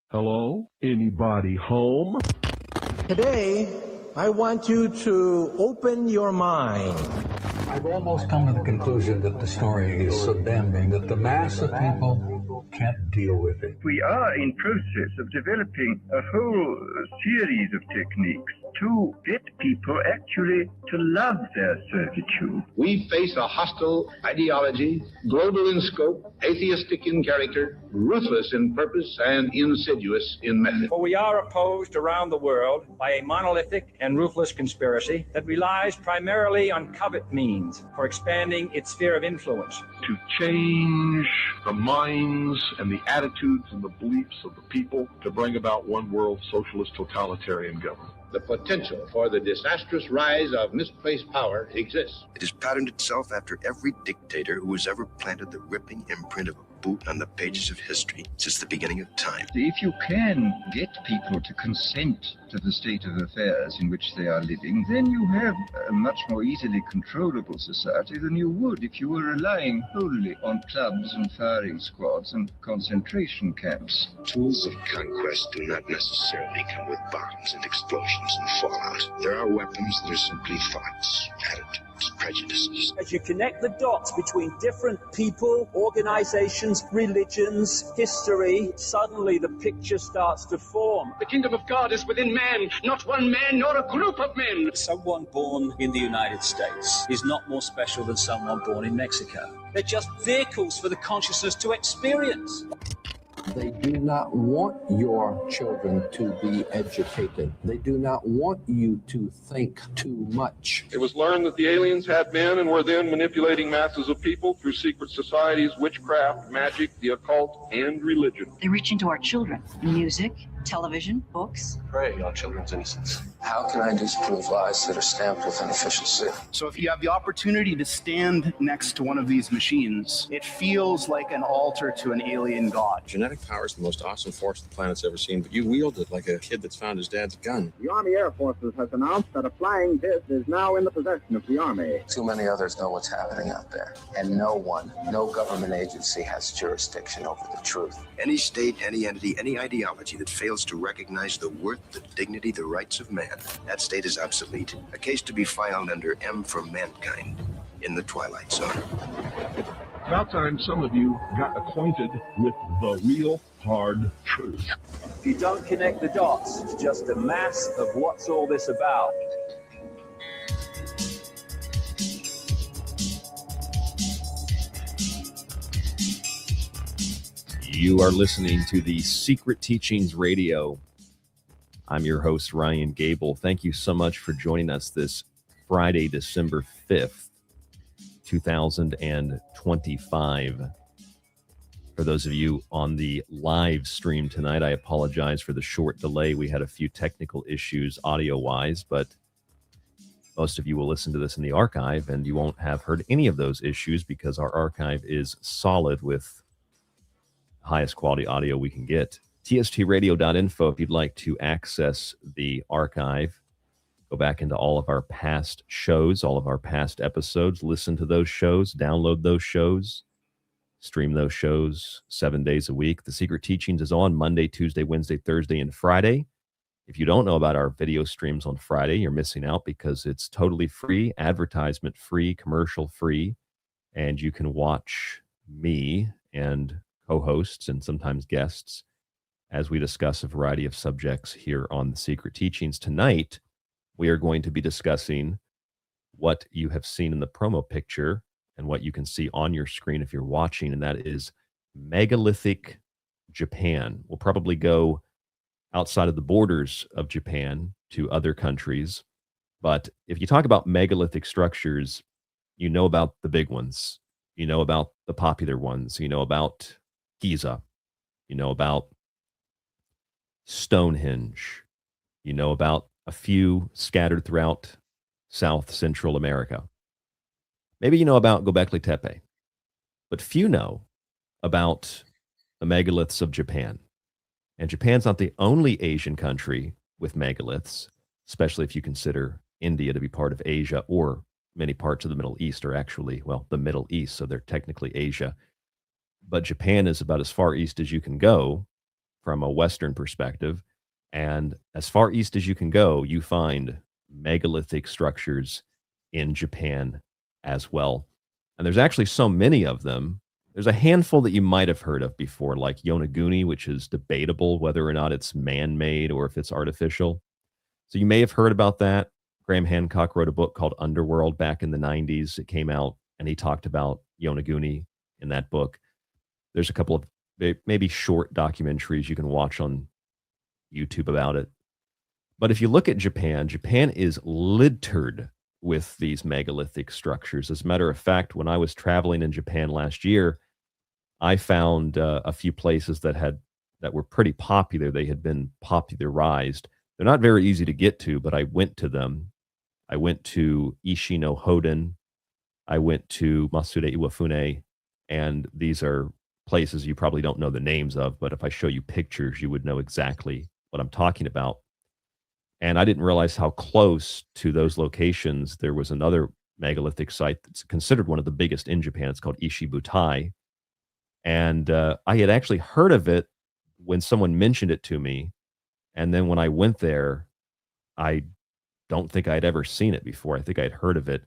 Hello? Anybody home? Today, I want you to open your mind. I've almost come to the conclusion that the story is so damning that the mass of people can't deal with it. We are in process of developing a whole series of techniques to get people actually to love their servitude. We face a hostile ideology, global in scope, atheistic in character, ruthless in purpose, and insidious in method. For we are opposed around the world by a monolithic and ruthless conspiracy that relies primarily on covert means for expanding its sphere of influence. To change the minds and the attitudes and the beliefs of the people to bring about one world socialist totalitarian government. The potential for the disastrous rise of misplaced power exists. It has patterned itself after every dictator who has ever planted the ripping imprint of a boot on the pages of history since the beginning of time. If you can get people to consent to the state of affairs in which they are living, then you have a much more easily controllable society than you would if you were relying wholly on clubs and firing squads and concentration camps. Tools of conquest do not necessarily come with bombs and explosions and fallout. There are weapons that are simply thoughts, attitudes, prejudices. As you connect the dots between different people, organizations, religions, history, suddenly the picture starts to form. The kingdom of God is within man, not one man nor a group of men. Someone born in the United States is not more special than someone born in Mexico. They're just vehicles for the consciousness to experience. They do not want your children to be educated. They do not want you to think too much. It was learned that the aliens had been and were then manipulating masses of people through secret societies, witchcraft, magic, the occult, and religion. They reach into our children. Music, television, books. Prey on children's innocence. How can I disprove lies that are stamped with an official seal? So if you have the opportunity to stand next to one of these machines, it feels like an altar to an alien god. Genetic power is the most awesome force the planet's ever seen, but you wield it like a kid that's found his dad's gun. The Army Air Forces has announced that a flying disc is now in the possession of the Army. Too many others know what's happening out there. And no government agency has jurisdiction over the truth. Any state, any entity, any ideology that fails to recognize the worth, the dignity, the rights of man, that state is obsolete. A case to be filed under M for Mankind in the Twilight Zone. About time some of you got acquainted with the real hard truth. If you don't connect the dots, it's just a mass of what's all this about. You are listening to the Secret Teachings Radio. I'm your host, Ryan Gable. Thank you so much for joining us this Friday, December 5th, 2025. For those of you on the live stream tonight, I apologize for the short delay. We had a few technical issues audio-wise, but most of you will listen to this in the archive, and you won't have heard any of those issues because our archive is solid with highest quality audio we can get. tstradio.info if you'd like to access the archive. Go back into all of our past shows, all of our past episodes, listen to those shows, download those shows, stream those shows 7 days a week. The Secret Teachings is on Monday, Tuesday, Wednesday, Thursday, and Friday. If you don't know about our video streams on Friday, you're missing out because it's totally free, advertisement free, commercial free, and you can watch me and co-hosts and sometimes guests as we discuss a variety of subjects here on the Secret Teachings. Tonight, we are going to be discussing what you have seen in the promo picture and what you can see on your screen if you're watching, and that is megalithic Japan. We'll probably go outside of the borders of Japan to other countries, but if you talk about megalithic structures, you know about the big ones. You know about the popular ones. You know about Giza. You know about Stonehenge. You know about a few scattered throughout South Central America. Maybe you know about Göbekli Tepe, but few know about the megaliths of Japan. And Japan's not the only Asian country with megaliths, especially if you consider India to be part of Asia, or many parts of the Middle East are actually, well, the Middle East, so they're technically Asia. But Japan is about as far east as you can go from a Western perspective. And as far east as you can go, you find megalithic structures in Japan as well. And there's actually so many of them. There's a handful that you might have heard of before, like Yonaguni, which is debatable whether or not it's man-made or if it's artificial. So you may have heard about that. Graham Hancock wrote a book called Underworld back in the 90s. It came out, and he talked about Yonaguni in that book. There's a couple of maybe short documentaries you can watch on YouTube about it. But if you look at Japan, Japan is littered with these megalithic structures. As a matter of fact, when I was traveling in Japan last year, I found a few places that were pretty popular. They had been popularized. They're not very easy to get to, but I went to them. I went to Ishi-no-Hoden. I went to Masuda-no-Iwafune, and these are places you probably don't know the names of, but if I show you pictures, you would know exactly what I'm talking about. And I didn't realize how close to those locations there was another megalithic site that's considered one of the biggest in Japan. It's called Ishibutai. And I had actually heard of it when someone mentioned it to me. And then when I went there, I don't think I'd ever seen it before. I think I'd heard of it.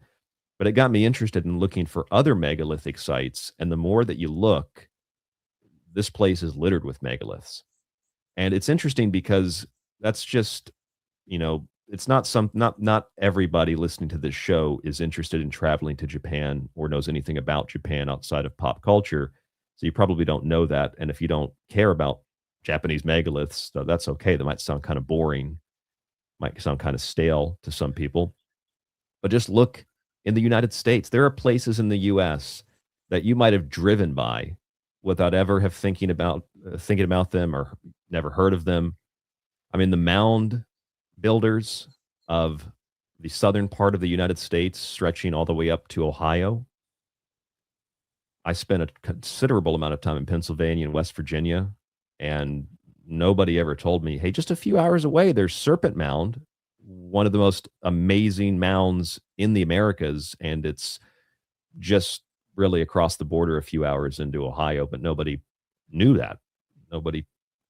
But it got me interested in looking for other megalithic sites. And the more that you look, this place is littered with megaliths. And it's interesting because that's just, it's not everybody listening to this show is interested in traveling to Japan or knows anything about Japan outside of pop culture. So you probably don't know that. And if you don't care about Japanese megaliths, that's okay. They might sound kind of boring, might sound kind of stale to some people. But just look in the United States. There are places in the U.S. that you might have driven by without ever have thinking about them or never heard of them. I mean, the mound builders of the southern part of the United States, stretching all the way up to Ohio. I spent a considerable amount of time in Pennsylvania and West Virginia, and nobody ever told me, hey, just a few hours away, there's Serpent Mound, one of the most amazing mounds in the Americas, and it's just really across the border a few hours into Ohio, but nobody knew that. Nobody,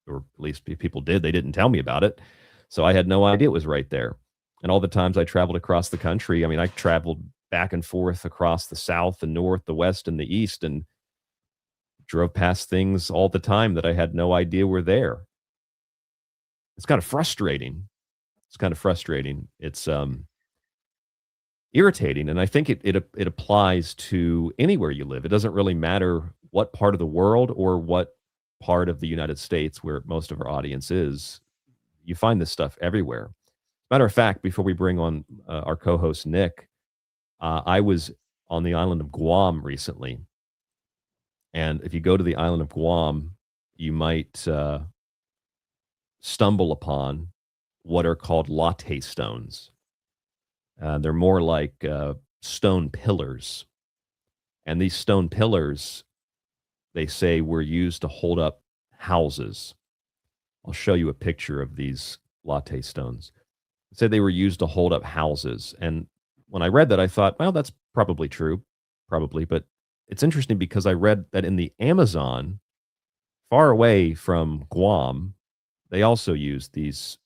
or at least people did, they didn't tell me about it. So I had no idea it was right there. And all the times I traveled across the country, I mean, I traveled back and forth across the South, the North, the West, and the East, and drove past things all the time that I had no idea were there. It's kind of frustrating. It's irritating, and I think it applies to anywhere you live. It doesn't really matter what part of the world or what part of the United States where most of our audience is. You find this stuff everywhere. Matter of fact, before we bring on our co-host Nick, I was on the island of Guam recently. And if you go to the island of Guam, you might stumble upon what are called latte stones. They're more like stone pillars. And these stone pillars, they say, were used to hold up houses. I'll show you a picture of these latte stones. It said they were used to hold up houses. And when I read that, I thought, well, that's probably true, but it's interesting because I read that in the Amazon, far away from Guam, they also use these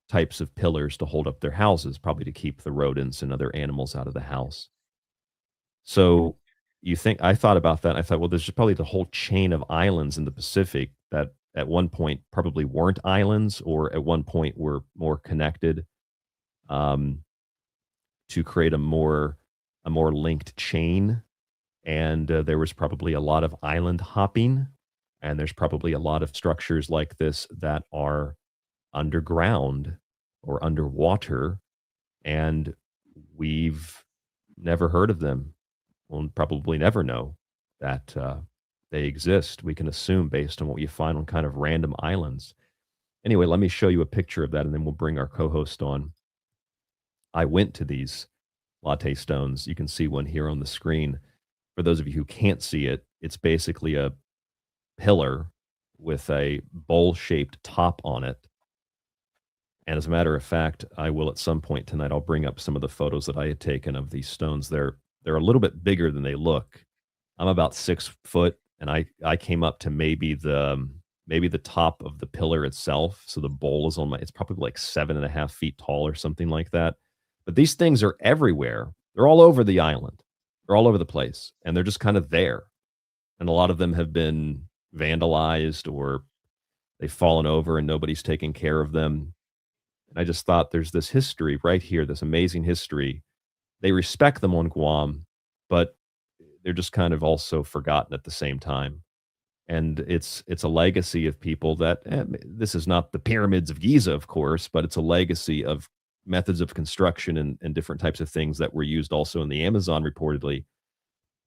types of pillars to hold up their houses, probably to keep the rodents and other animals out of the house. So I thought about that. I thought, well, there's probably the whole chain of islands in the Pacific that at one point probably weren't islands, or at one point were more connected to create a more linked chain. And there was probably a lot of island hopping, and there's probably a lot of structures like this that are underground or underwater, and we've never heard of them. We'll probably never know that they exist. We can assume based on what you find on kind of random islands. Anyway, let me show you a picture of that, and then we'll bring our co-host on. I went to these latte stones. You can see one here on the screen. For those of you who can't see it, it's basically a pillar with a bowl-shaped top on it. And as a matter of fact, I will at some point tonight, I'll bring up some of the photos that I had taken of these stones. They're a little bit bigger than they look. I'm about 6 foot, and I came up to maybe the maybe the top of the pillar itself. So the bowl is it's probably like 7.5 feet tall or something like that. But these things are everywhere. They're all over the island. They're all over the place. And they're just kind of there. And a lot of them have been vandalized or they've fallen over and nobody's taking care of them. And I just thought there's this history right here, this amazing history. They respect them on Guam, but they're just kind of also forgotten at the same time. And it's a legacy of people that, this is not the pyramids of Giza, of course, but it's a legacy of methods of construction and different types of things that were used also in the Amazon reportedly.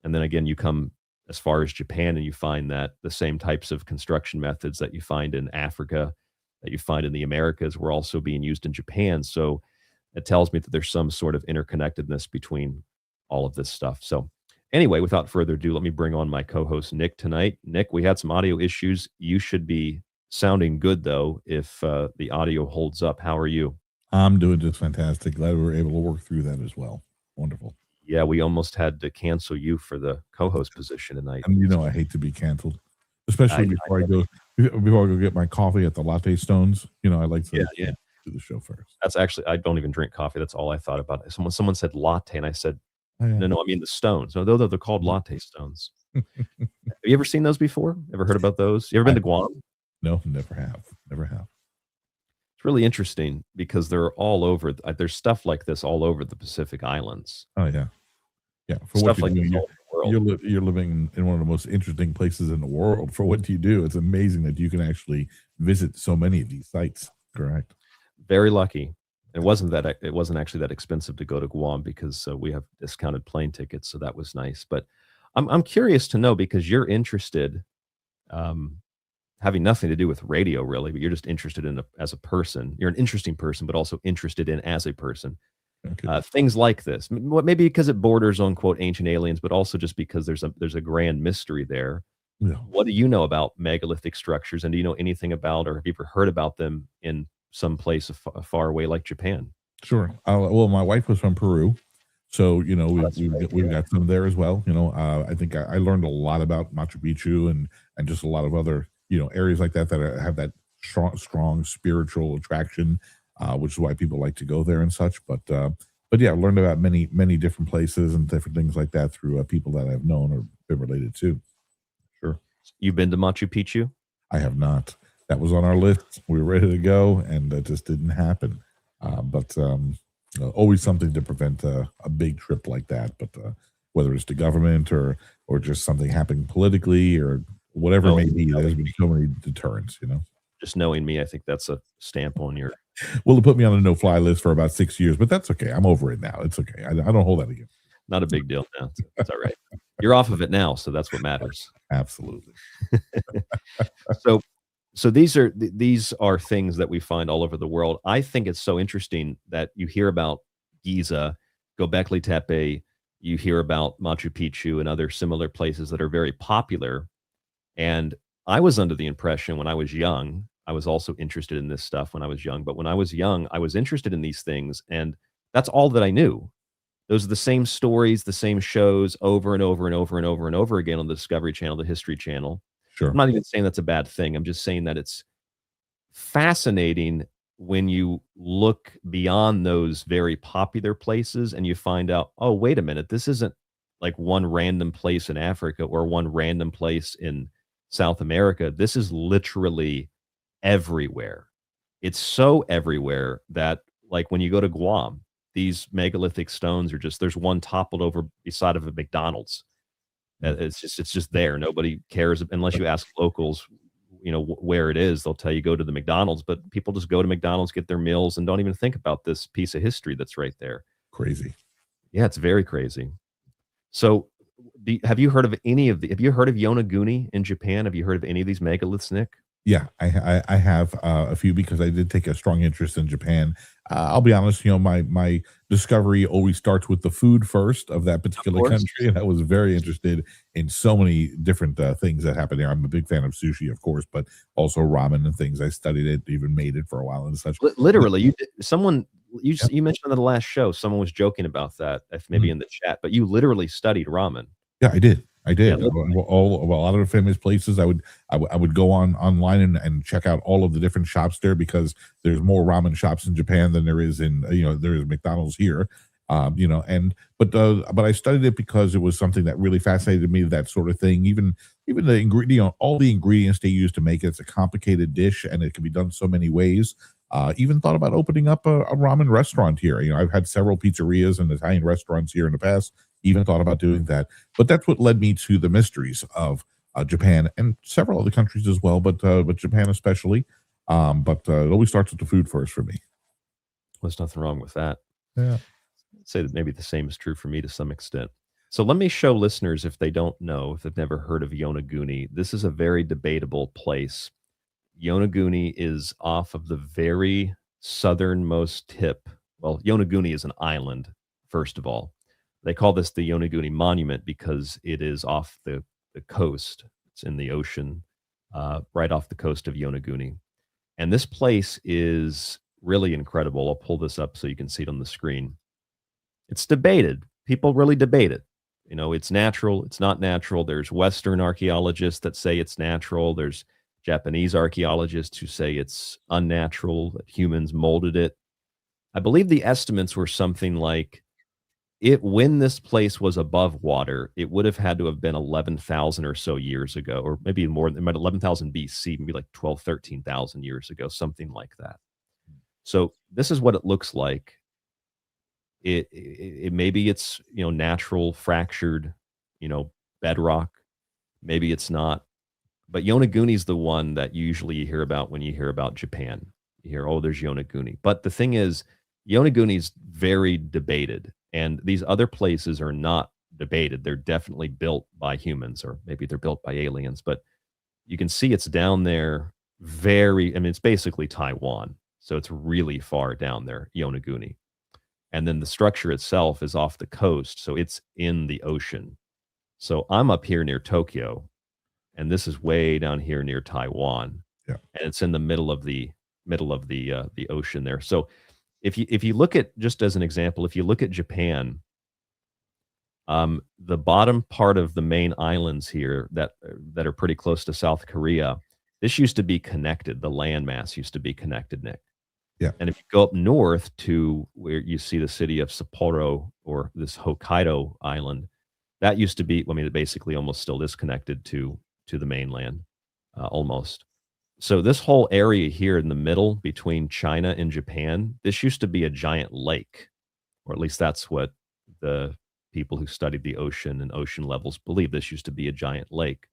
And then again, you come as far as Japan and you find that the same types of construction methods that you find in Africa, that you find in the Americas, were also being used in Japan. So it tells me that there's some sort of interconnectedness between all of this stuff. So anyway, without further ado, let me bring on my co-host, Nick, tonight. Nick, we had some audio issues. You should be sounding good, though, if the audio holds up. How are you? I'm doing just fantastic. Glad we were able to work through that as well. Wonderful. Yeah, we almost had to cancel you for the co-host position tonight. And you know I hate to be canceled, especially before I go get my coffee at the Latte Stones. You know, I like to do the show first. That's actually, I don't even drink coffee. That's all I thought about. Someone said latte, and I said, no, I mean the Stones. No, they're called Latte Stones. Have you ever seen those before? Ever heard about those? You ever been to Guam? No, never have. It's really interesting because they're all over. There's stuff like this all over the Pacific Islands. Oh yeah, yeah. For Stuff what like you do, you're living in one of the most interesting places in the world. For what you do, it's amazing that you can actually visit so many of these sites. Correct. Very lucky. It wasn't actually that expensive to go to Guam because we have discounted plane tickets, so that was nice. But I'm curious to know, because you're interested, having nothing to do with radio really, but you're just interested in as a person. You're an interesting person, but also interested in as a person. Okay. Things like this, maybe because it borders on quote ancient aliens, but also just because there's a grand mystery there. Yeah. What do you know about megalithic structures, and do you know anything about, or have you ever heard about them in some place far away like Japan? Sure. Well, my wife was from Peru, so you know we've got some there as well. You know, I think I learned a lot about Machu Picchu and just a lot of other areas like that have that strong spiritual attraction, which is why people like to go there and such. But yeah, I learned about many different places and different things like that through people that I've known or been related to. Sure. You've been to Machu Picchu? I have not. That was on our list. We were ready to go, and that just didn't happen. But always something to prevent a big trip like that. But whether it's the government or just something happening politically or whatever it may be, there's been so many deterrents. Just knowing me, I think that's a stamp on your. Well, it put me on a no-fly list for about 6 years, but that's okay. I'm over it now. It's okay. I don't hold that against. Not a big deal now. It's all right. You're off of it now, so that's what matters. Absolutely. So these are things that we find all over the world. I think it's so interesting that you hear about Giza, Göbekli Tepe, you hear about Machu Picchu and other similar places that are very popular. And I was under the impression when I was young, I was also interested in this stuff when I was young, but when I was young, I was interested in these things, and that's all that I knew. Those are the same stories, the same shows over and over and over and over and over again on the Discovery Channel, the History Channel. Sure. I'm not even saying that's a bad thing. I'm just saying that it's fascinating when you look beyond those very popular places and you find out, oh, wait a minute, this isn't like one random place in Africa or one random place in South America. This is literally everywhere. It's so everywhere that, like, when you go to Guam, these megalithic stones are there's one toppled over beside of a McDonald's. It's just there. Nobody cares unless you ask locals, where it is. They'll tell you go to the McDonald's, but people just go to McDonald's, get their meals, and don't even think about this piece of history that's right there. Crazy. Yeah, it's very crazy. So have you heard of Yonaguni in Japan? Have you heard of any of these megaliths, Nick? Yeah, I have a few because I did take a strong interest in Japan. I'll be honest, my discovery always starts with the food first of that particular country, and I was very interested in so many different things that happen there. I'm a big fan of sushi, of course, but also ramen and things. I studied it, even made it for a while and such. Literally, you mentioned on the last show, someone was joking about that, if maybe in the chat, but you literally studied ramen. Yeah, I did. I did. Yeah, A lot of the famous places. I would go online and check out all of the different shops there, because there's more ramen shops in Japan than there is in there is McDonald's here. But I studied it because it was something that really fascinated me. That sort of thing. Even the ingredient, all the ingredients they use to make it. It's a complicated dish, and it can be done so many ways. Even thought about opening up a ramen restaurant here. I've had several pizzerias and Italian restaurants here in the past. Even thought about doing that, but that's what led me to the mysteries of Japan and several other countries as well, but Japan especially. But it always starts with the food first for me. There's nothing wrong with that. Yeah. I'd say that maybe the same is true for me to some extent. So let me show listeners, if they don't know, if they've never heard of Yonaguni, this is a very debatable place. Yonaguni is off of the very southernmost tip. Well, Yonaguni is an island, first of all. They call this the Yonaguni Monument because it is off the coast. It's in the ocean, right off the coast of Yonaguni. And this place is really incredible. I'll pull this up so you can see it on the screen. It's debated. People really debate it. It's natural. It's not natural. There's Western archaeologists that say it's natural. There's Japanese archaeologists who say it's unnatural, that humans molded it. I believe the estimates were something like, when this place was above water, it would have had to have been 11,000 or so years ago, or maybe more than 11,000 BC, maybe like 12, 13,000 years ago, something like that. So this is what it looks like. It maybe it's, natural fractured, bedrock. Maybe it's not. But Yonaguni is the one that usually you hear about when you hear about Japan. You hear, oh, there's Yonaguni. But the thing is, Yonaguni is very debated. And these other places are not debated. They're definitely built by humans, or maybe they're built by aliens. But you can see it's down there it's basically Taiwan. So it's really far down there, Yonaguni. And then the structure itself is off the coast. So it's in the ocean. So I'm up here near Tokyo, and this is way down here near Taiwan. Yeah. And it's in the middle of the ocean there. So if you look at, just as an example, if you look at Japan, the bottom part of the main islands here that are pretty close to South Korea, this used to be connected. The landmass used to be connected, Nick. Yeah. And if you go up north to where you see the city of Sapporo, or this Hokkaido island, that used to be, it basically almost still is connected to the mainland, almost. So this whole area here in the middle between China and Japan, this used to be a giant lake, or at least that's what the people who studied the ocean and ocean levels believe. This used to be a giant lake.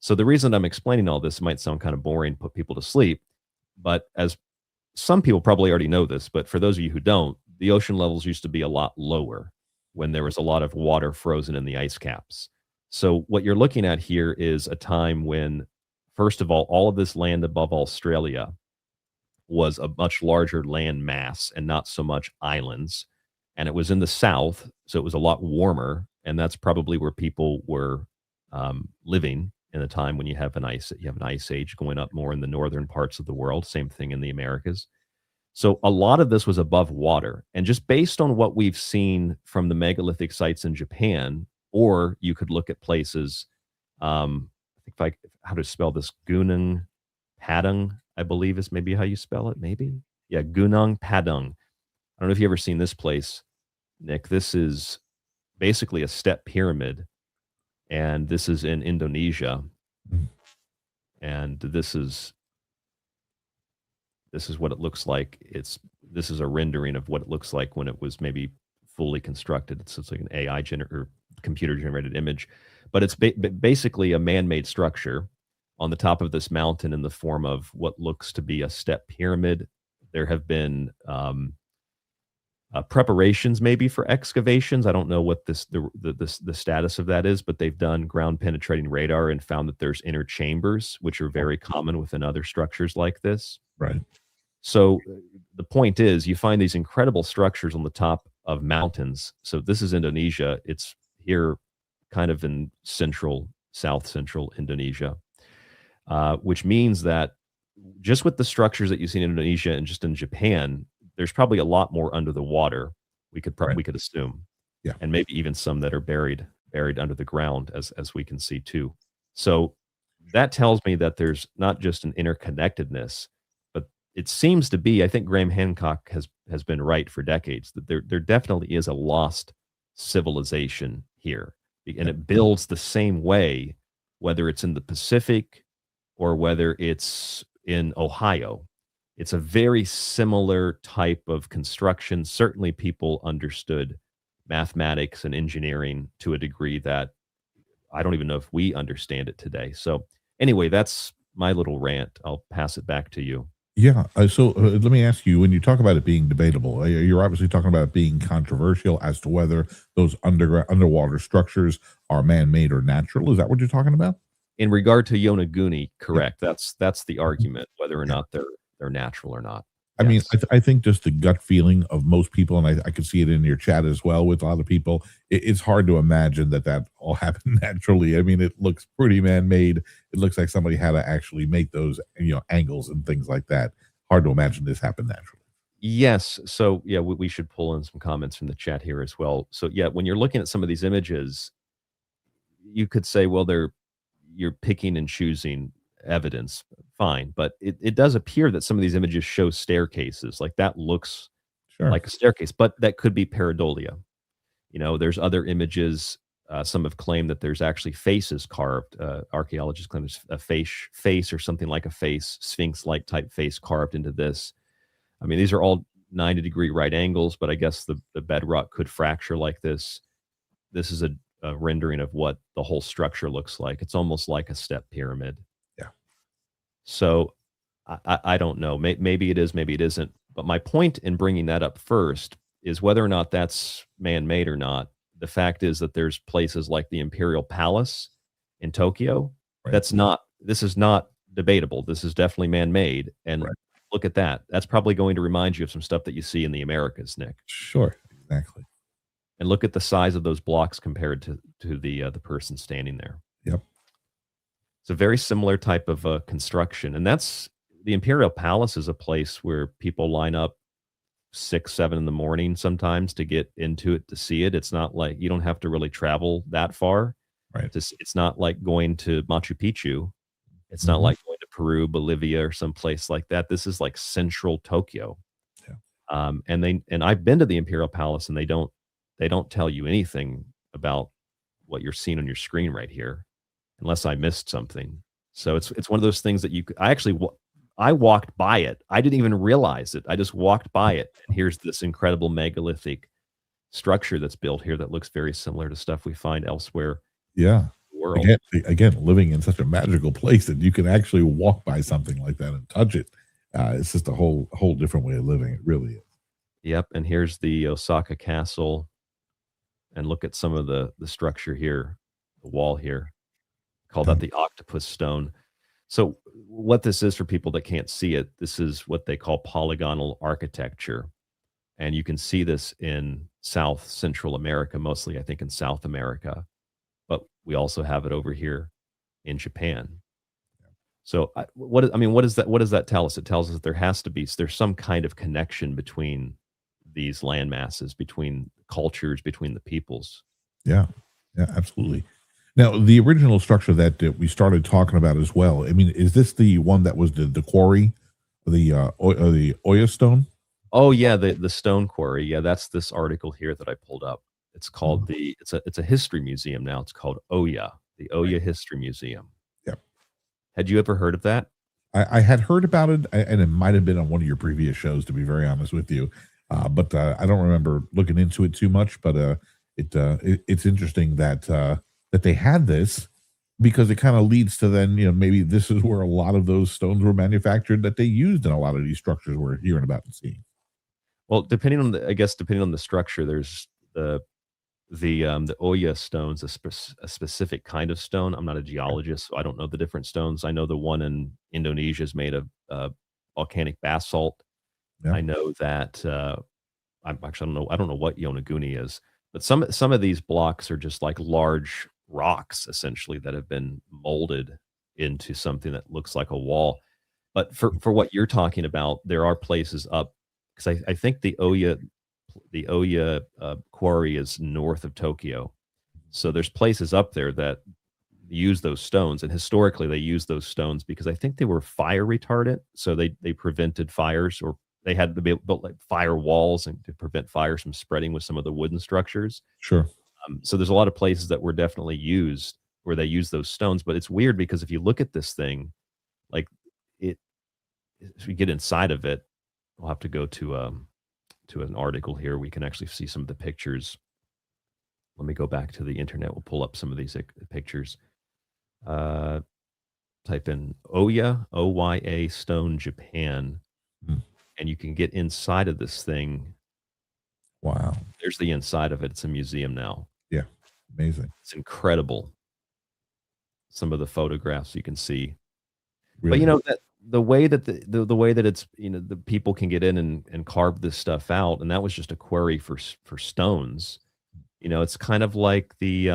So the reason I'm explaining all this might sound kind of boring, put people to sleep, but as some people probably already know this, but for those of you who don't, the ocean levels used to be a lot lower when there was a lot of water frozen in the ice caps. So what you're looking at here is a time when, first of all of this land above Australia was a much larger land mass and not so much islands. And it was in the south, so it was a lot warmer. And that's probably where people were living in a time when you have an ice age going up more in the northern parts of the world. Same thing in the Americas. So a lot of this was above water. And just based on what we've seen from the megalithic sites in Japan, or you could look at places, how to spell this, Gunung Padang, I believe is maybe how you spell it, maybe? Yeah, Gunung Padang. I don't know if you've ever seen this place, Nick. This is basically a step pyramid, and this is in Indonesia. And this is what it looks like. This is a rendering of what it looks like when it was maybe fully constructed. It's like an AI or computer generated image, but it's basically a man-made structure on the top of this mountain in the form of what looks to be a step pyramid. There have been preparations maybe for excavations. I don't know what the status of that is, but they've done ground penetrating radar and found that there's inner chambers, which are very common within other structures like this. Right. So the point is, you find these incredible structures on the top of mountains. So this is Indonesia. It's here kind of in south central Indonesia, which means that just with the structures that you see in Indonesia and just in Japan, there's probably a lot more under the water. We could assume, yeah, and maybe even some that are buried buried under the ground, as we can see too. So that tells me that there's not just an interconnectedness, but it seems to be. I think Graham Hancock has been right for decades that there definitely is a lost civilization here, and it builds the same way, whether it's in the Pacific or whether it's in Ohio. It's a very similar type of construction. Certainly, people understood mathematics and engineering to a degree that I don't even know if we understand it today. So anyway, that's my little rant. I'll pass it back to you. Yeah. Let me ask you, when you talk about it being debatable, you're obviously talking about it being controversial as to whether those underwater structures are man-made or natural. Is that what you're talking about? In regard to Yonaguni, correct. That's the argument, whether or not they're natural or not. I mean, I think just the gut feeling of most people, and I can see it in your chat as well with a lot of people, it's hard to imagine that all happened naturally. I mean, it looks pretty man-made. It looks like somebody had to actually make those, angles and things like that. Hard to imagine this happened naturally. Yes. So, yeah, we should pull in some comments from the chat here as well. So, yeah, when you're looking at some of these images, you could say, well, you're picking and choosing evidence, fine, but it does appear that some of these images show staircases. Like that looks like a staircase, but that could be pareidolia. There's other images. Some have claimed that there's actually faces carved. Archaeologists claim there's a face or something like a face, sphinx-like type face carved into this. I mean, these are all 90-degree right angles, but I guess the bedrock could fracture like this. This is a rendering of what the whole structure looks like. It's almost like a step pyramid. So I don't know. Maybe it is, maybe it isn't. But my point in bringing that up first is whether or not that's man-made or not. The fact is that there's places like the Imperial Palace in Tokyo. Right. This is not debatable. This is definitely man-made. And look at that. That's probably going to remind you of some stuff that you see in the Americas, Nick. Sure, exactly. And look at the size of those blocks compared to the person standing there. Yep. It's a very similar type of construction. And that's the Imperial Palace is a place where people line up 6, 7 in the morning sometimes to get into it to see it. It's not like you don't have to really travel that far. Right. It's not like going to Machu Picchu. It's not like going to Peru, Bolivia, or someplace like that. This is like central Tokyo. Yeah. And I've been to the Imperial Palace, and they don't tell you anything about what you're seeing on your screen right here, unless I missed something. So it's one of those things that I walked by it. I didn't even realize it. I just walked by it. And here's this incredible megalithic structure that's built here that looks very similar to stuff we find elsewhere. Yeah. In the world. Again, living in such a magical place that you can actually walk by something like that and touch it. It's just a whole different way of living. It really is. Yep. And here's the Osaka Castle. And look at some of the structure here, the wall here. Call that the octopus stone. So what this is for people that can't see it, this is what they call polygonal architecture. And you can see this in South Central America, mostly I think in South America. But we also have it over here in Japan. So what does that tell us? It tells us that there's some kind of connection between these land masses, between cultures, between the peoples. Yeah, absolutely. Now, the original structure that we started talking about as well, I mean, is this the one that was the quarry, the Oya Stone? Oh, yeah, the stone quarry. Yeah, that's this article here that I pulled up. It's called it's a history museum now. It's called Oya, the Oya History Museum. Yep. Had you ever heard of that? I had heard about it, and it might have been on one of your previous shows, to be very honest with you. But I don't remember looking into it too much. But it's interesting that they had this, because it kind of leads to then, maybe this is where a lot of those stones were manufactured that they used in a lot of these structures we're hearing about and seeing. Well, depending on the structure, there's the Oya stones, a specific kind of stone. I'm not a geologist, so I don't know the different stones. I know the one in Indonesia is made of volcanic basalt. Yeah. I know that I don't know what Yonaguni is, but some of these blocks are just like large rocks, essentially, that have been molded into something that looks like a wall. But for what you're talking about, there are places up, because I think the Oya quarry is north of Tokyo. So there's places up there that use those stones, and historically they used those stones because I think they were fire retardant, so they prevented fires, or they had to be built like fire walls and to prevent fires from spreading with some of the wooden structures. Sure. So there's a lot of places that were definitely used where they use those stones, but it's weird because if you look at this thing, like it, if we get inside of it, we'll have to go to an article here. We can actually see some of the pictures. Let me go back to the internet. We'll pull up some of these pictures. Type in Oya, Oya Stone, Japan, and you can get inside of this thing. Wow. There's the inside of it. It's a museum now. Yeah. Amazing. It's incredible. Some of the photographs you can see. Really? But you know that the way that the way that it's, you know, the people can get in and carve this stuff out, and that was just a quarry for stones. You know, it's kind of like the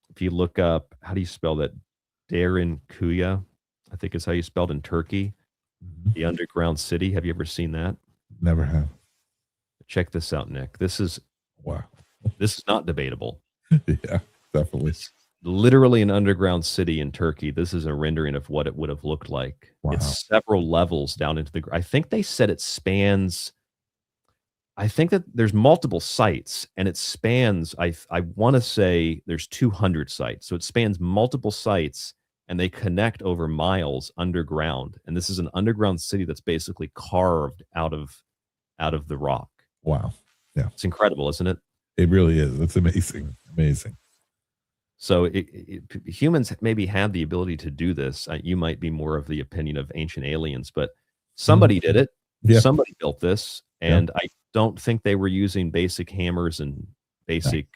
if you look up, how do you spell that? Daisen Kofun, I think is how you spelled in Turkey. The underground city. Have you ever seen that? Never have. Check this out, Nick. This is not debatable. Yeah, definitely. It's literally an underground city in Turkey. This is a rendering of what it would have looked like. Wow. It's several levels down into the. I think they said it spans. I think that there's multiple sites, and it spans. I want to say there's 200 sites, so it spans multiple sites, and they connect over miles underground. And this is an underground city that's basically carved out of the rock. Wow. Yeah. It's incredible, isn't it? It really is. It's amazing. Amazing. So humans maybe had the ability to do this. You might be more of the opinion of ancient aliens, but somebody did it. Yeah. Somebody built this, and I don't think they were using basic hammers and basic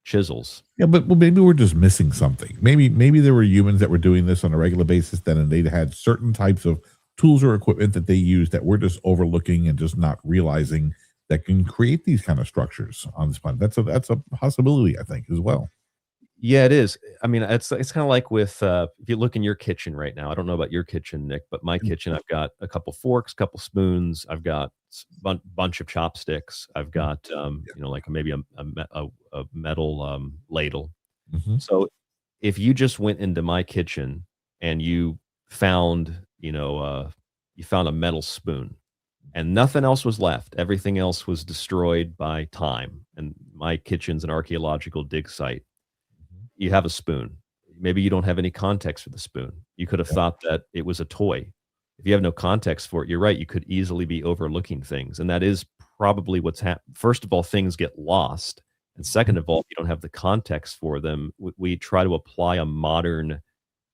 chisels. Yeah, but maybe we're just missing something. Maybe there were humans that were doing this on a regular basis then, and they had certain types of tools or equipment that they use that we're just overlooking and just not realizing that can create these kind of structures on this planet. That's a possibility, I think, as well. Yeah, it is. I mean, it's kind of like with if you look in your kitchen right now. I don't know about your kitchen, Nick, but my kitchen, I've got a couple forks, couple spoons. I've got a bunch of chopsticks. I've got you know, like maybe a metal ladle. So if you just went into my kitchen and you found, you know, you found a metal spoon and nothing else was left, everything else was destroyed by time, and my kitchen's an archaeological dig site. You have a spoon. Maybe you don't have any context for the spoon. You could have thought that it was a toy. If you have no context for it, you're right. You could easily be overlooking things. And that is probably what's happened. First of all, things get lost. And second of all, if you don't have the context for them, we try to apply a modern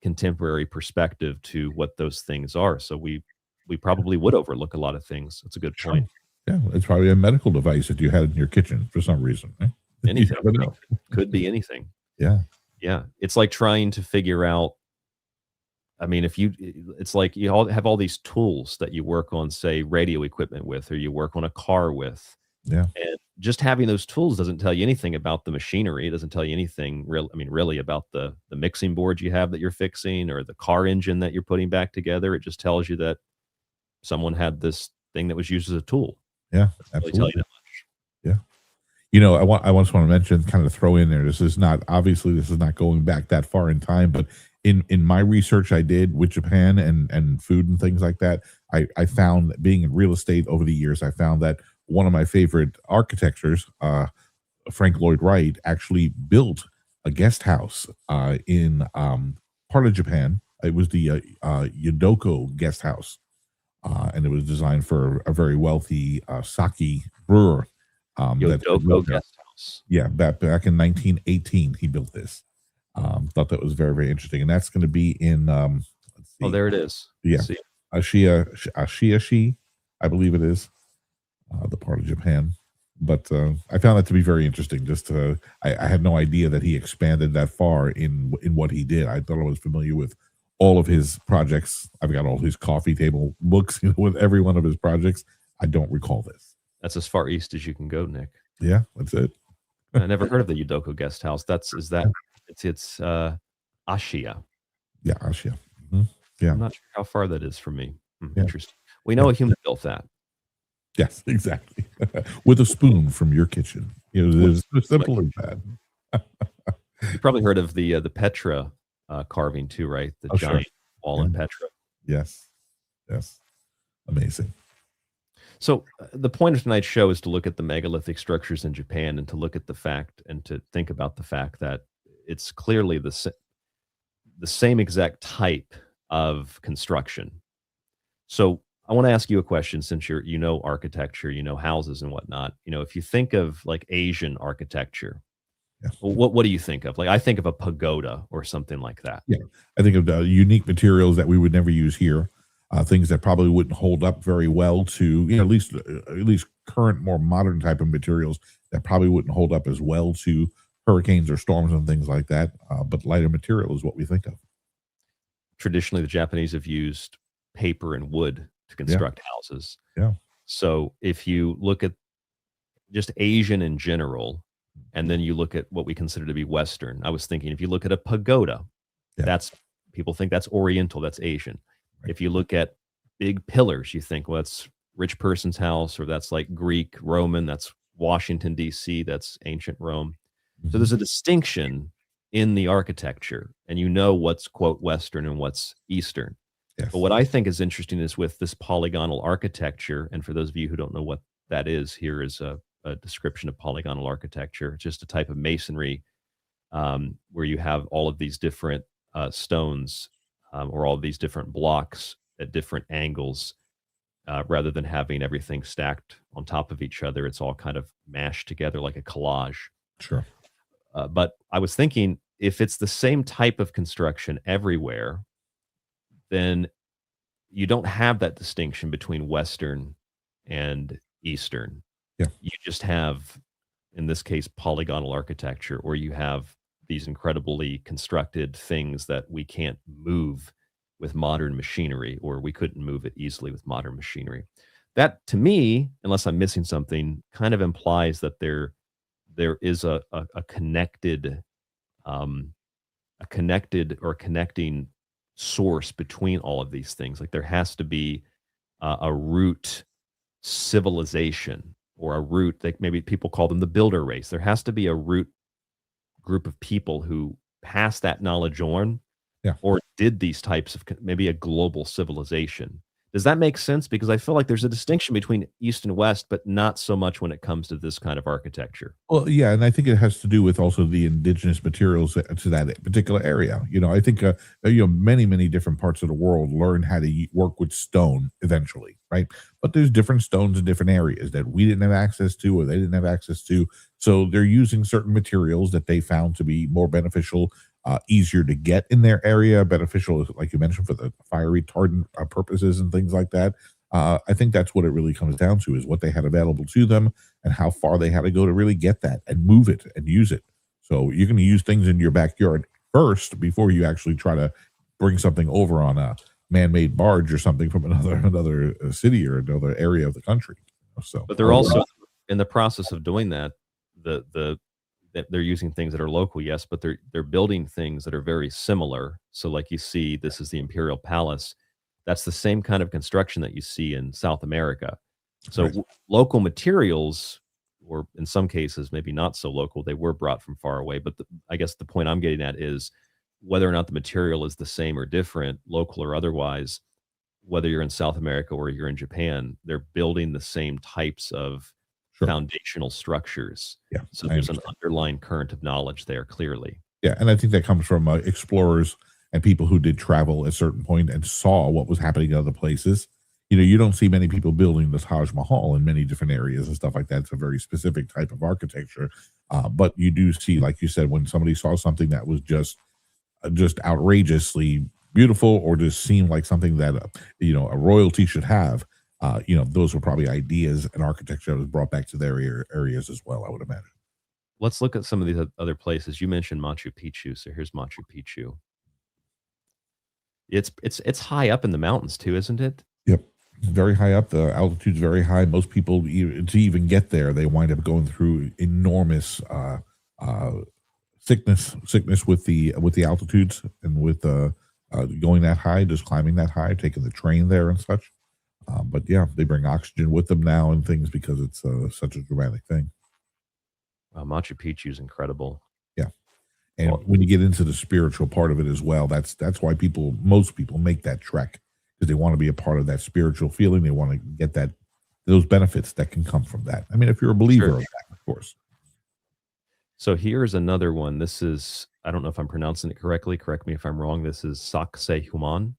contemporary perspective to what those things are. So we probably would overlook a lot of things. That's a good point. Yeah, it's probably a medical device that you had in your kitchen for some reason. Right? Anything. Could be anything. Yeah. Yeah. It's like trying to figure out, I mean, it's like you all have all these tools that you work on, say, radio equipment with, or you work on a car with. Yeah. And just having those tools doesn't tell you anything about the machinery. It doesn't tell you anything really about the mixing board you have that you're fixing, or the car engine that you're putting back together. It just tells you that someone had this thing that was used as a tool. Yeah. Really tell you that much. Yeah. You know, I just want to mention, kind of throw in there, this is not going back that far in time, but in my research I did with Japan and food and things like that, I found that being in real estate over the years, I found that one of my favorite architects, Frank Lloyd Wright, actually built a guest house in part of Japan. It was the Yodoko guest house, and it was designed for a very wealthy sake brewer. Yodoko guest house. Yeah, back in 1918, he built this. Thought that was very, very interesting, and that's going to be in. Let's see. Oh, there it is. Yeah, Ashiashi, I believe it is, the part of Japan. But I found that to be very interesting. Just I had no idea that he expanded that far in what he did. I thought I was familiar with all of his projects. I've got all his coffee table books, you know, with every one of his projects. I don't recall this. That's as far east as you can go, Nick. Yeah, that's it. I never heard of the Yodoko guest house. It's Ashia. Yeah, Ashia. Mm-hmm. Yeah, I'm not sure how far that is from me. Yeah. Interesting. We know a human built that. Yes, exactly. With a spoon from your kitchen. It's as simple as that. You probably heard of the Petra carving too, right? The giant wall in Petra. Yes. Yes. Amazing. So the point of tonight's show is to look at the megalithic structures in Japan and to look at the fact and to think about the fact that it's clearly the same exact type of construction. So I want to ask you a question, since you know architecture, you know houses and whatnot. If you think of like Asian architecture, what do you think of? Like, I think of a pagoda or something like that. Yeah, I think of the unique materials that we would never use here. Things that probably wouldn't hold up very well to, at least current, more modern type of materials that probably wouldn't hold up as well to hurricanes or storms and things like that. But lighter material is what we think of. Traditionally, the Japanese have used paper and wood to construct houses. Yeah. So if you look at just Asian in general, and then you look at what we consider to be Western, I was thinking if you look at a pagoda, people think that's Oriental, that's Asian. Right. If you look at big pillars, you think, well, that's rich person's house, or that's like Greek, Roman, that's Washington, D.C., that's ancient Rome. Mm-hmm. So there's a distinction in the architecture, and what's, quote, Western and what's Eastern. Yes. But what I think is interesting is with this polygonal architecture, and for those of you who don't know what that is, here is a description of polygonal architecture. It's just a type of masonry where you have all of these different stones or all of these different blocks at different angles, rather than having everything stacked on top of each other. It's all kind of mashed together like a collage. Sure. But I was thinking, if it's the same type of construction everywhere, then you don't have that distinction between Western and Eastern. Yeah. You just have, in this case, polygonal architecture, or you have these incredibly constructed things that we can't move with modern machinery, or we couldn't move it easily with modern machinery. That, to me, unless I'm missing something, kind of implies that there is a connected or connecting source between all of these things. Like there has to be a root civilization, or a root that maybe people call them the builder race. There has to be a root group of people who passed that knowledge on, or did these types of, maybe a global civilization. Does that make sense? Because I feel like there's a distinction between East and West, but not so much when it comes to this kind of architecture. Well, yeah, and I think it has to do with also the indigenous materials to that particular area. I think many, many different parts of the world learn how to work with stone eventually, right? But there's different stones in different areas that we didn't have access to, or they didn't have access to. So they're using certain materials that they found to be more beneficial, easier to get in their area, beneficial, like you mentioned, for the fire retardant purposes and things like that. I think that's what it really comes down to, is what they had available to them and how far they had to go to really get that and move it and use it. So you're going to use things in your backyard first before you actually try to bring something over on a man-made barge or something from another city or another area of the country. So, but they're also in the process of doing that. That they're using things that are local, yes, but they're building things that are very similar. So like you see, this is the Imperial Palace. That's the same kind of construction that you see in South America. So right. Local materials, or in some cases, maybe not so local, they were brought from far away. But I guess the point I'm getting at is whether or not the material is the same or different, local or otherwise, whether you're in South America or you're in Japan, they're building the same types of foundational structures. Yeah. So there's an underlying current of knowledge there, clearly. Yeah. And I think that comes from explorers and people who did travel at a certain point and saw what was happening in other places. You don't see many people building the Taj Mahal in many different areas and stuff like that. It's a very specific type of architecture. But you do see, like you said, when somebody saw something that was just outrageously beautiful, or just seemed like something that, a royalty should have, those were probably ideas and architecture that was brought back to their areas as well, I would imagine. Let's look at some of these other places. You mentioned Machu Picchu, so here's Machu Picchu. It's high up in the mountains too, isn't it? Yep, very high up. The altitude's very high. Most people, to even get there, they wind up going through enormous sickness with the altitudes, and with going that high, just climbing that high, taking the train there and such. But yeah, they bring oxygen with them now and things because it's such a dramatic thing. Machu Picchu is incredible. Yeah. And when you get into the spiritual part of it as well, that's why most people make that trek, because they want to be a part of that spiritual feeling. They want to get those benefits that can come from that. I mean, if you're a believer of that, of course. So here's another one. This is, I don't know if I'm pronouncing it correctly. Correct me if I'm wrong. This is Sacsayhuaman.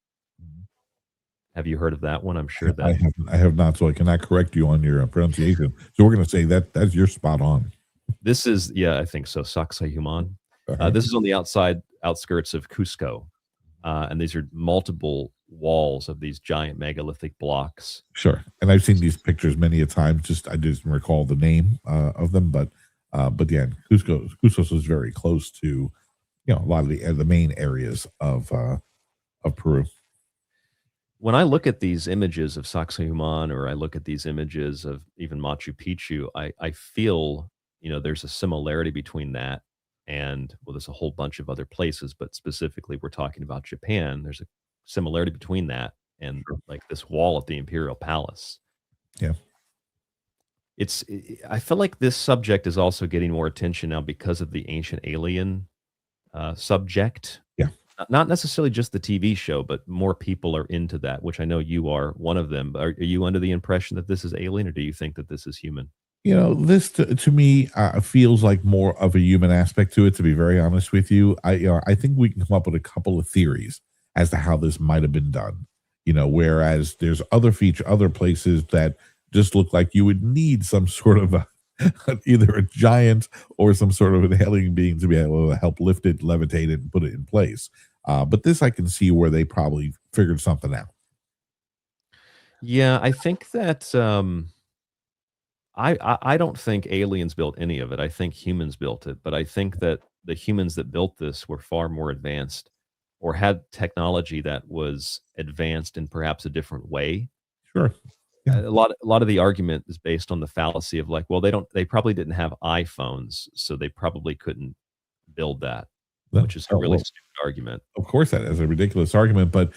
Have you heard of that one? I'm sure that I have not, so I cannot correct you on your pronunciation. So we're going to say that's your spot on. This is, I think so. Sacsayhuaman. This is on the outskirts of Cusco. And these are multiple walls of these giant megalithic blocks. Sure. And I've seen these pictures many a time. I just recall the name of them, but yeah, Cusco is very close to, a lot of the main areas of Peru. When I look at these images of Sacsayhuaman, or I look at these images of even Machu Picchu, I feel, there's a similarity between that and, well, there's a whole bunch of other places, but specifically we're talking about Japan. There's a similarity between that and like this wall at the Imperial Palace. Yeah. I feel like this subject is also getting more attention now because of the ancient alien subject. Yeah. Not necessarily just the TV show, but more people are into that, which I know you are one of them. Are you under the impression that this is alien, or do you think that this is human? This to me feels like more of a human aspect to it, to be very honest with you. I think we can come up with a couple of theories as to how this might have been done. Whereas there's other places that just look like you would need some sort of either a giant or some sort of an alien being to be able to help lift it, levitate it, and put it in place. But this I can see where they probably figured something out. Yeah, I think that I don't think aliens built any of it. I think humans built it, but I think that the humans that built this were far more advanced, or had technology that was advanced in perhaps a different way. Sure. Yeah. A lot of the argument is based on the fallacy of like, well, they probably didn't have iPhones, so they probably couldn't build that, which is a really stupid argument. Of course, that is a ridiculous argument, but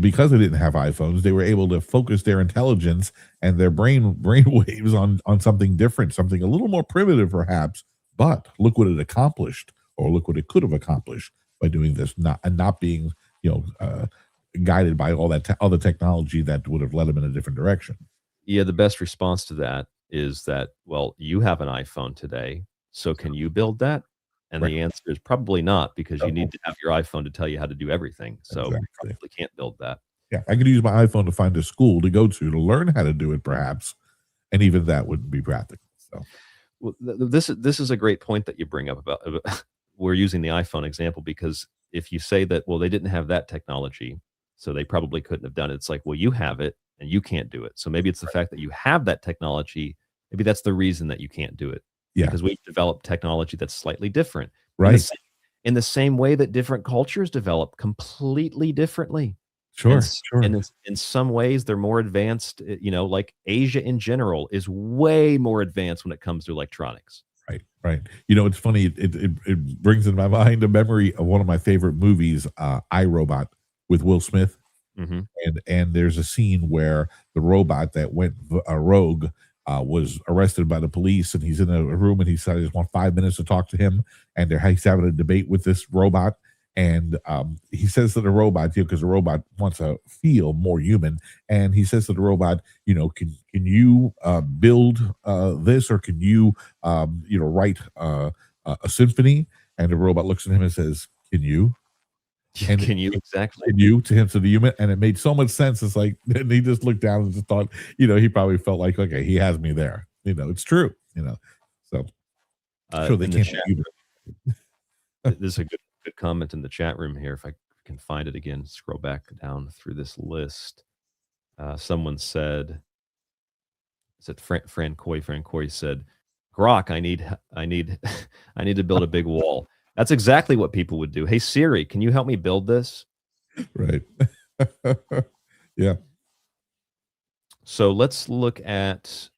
because they didn't have iPhones, they were able to focus their intelligence and their brain waves on something different, something a little more primitive, perhaps. But look what it accomplished, or look what it could have accomplished by doing this, not being guided by all that other technology that would have led them in a different direction. Yeah, the best response to that is that, well, you have an iPhone today, so can you build that? And the answer is probably not, because you need to have your iPhone to tell you how to do everything. So you probably can't build that. Yeah, I could use my iPhone to find a school to go to learn how to do it, perhaps, and even that wouldn't be practical. So, well, this is a great point that you bring up about we're using the iPhone example, because if you say that, well, they didn't have that technology, so they probably couldn't have done it. It's like, well, you have it and you can't do it. So maybe it's the fact that you have that technology. Maybe that's the reason that you can't do it. Yeah. Because we've developed technology that's slightly different. Right. In the same way that different cultures develop completely differently. Sure. And in some ways they're more advanced, like Asia in general is way more advanced when it comes to electronics. Right. It's funny. It brings in my mind a memory of one of my favorite movies, I, Robot, with Will Smith. Mm-hmm. And there's a scene where the robot that went rogue was arrested by the police, and he's in a room, and he said, I just want 5 minutes to talk to him. And he's having a debate with this robot. And he says to the robot, because the robot wants to feel more human, and he says to the robot, can you build this, or can you write a symphony? And the robot looks at him and says, can you? And can you exactly? Can you, to him, to the human? And it made so much sense. It's like, and he just looked down and just thought, he probably felt like, okay, he has me there. It's true. So sure they can't. This is a good comment in the chat room here. If I can find it again, scroll back down through this list. Someone said, is it Francois said, Grok, I need to build a big wall. That's exactly what people would do. Hey Siri, can you help me build this? Right. Yeah. So let's look at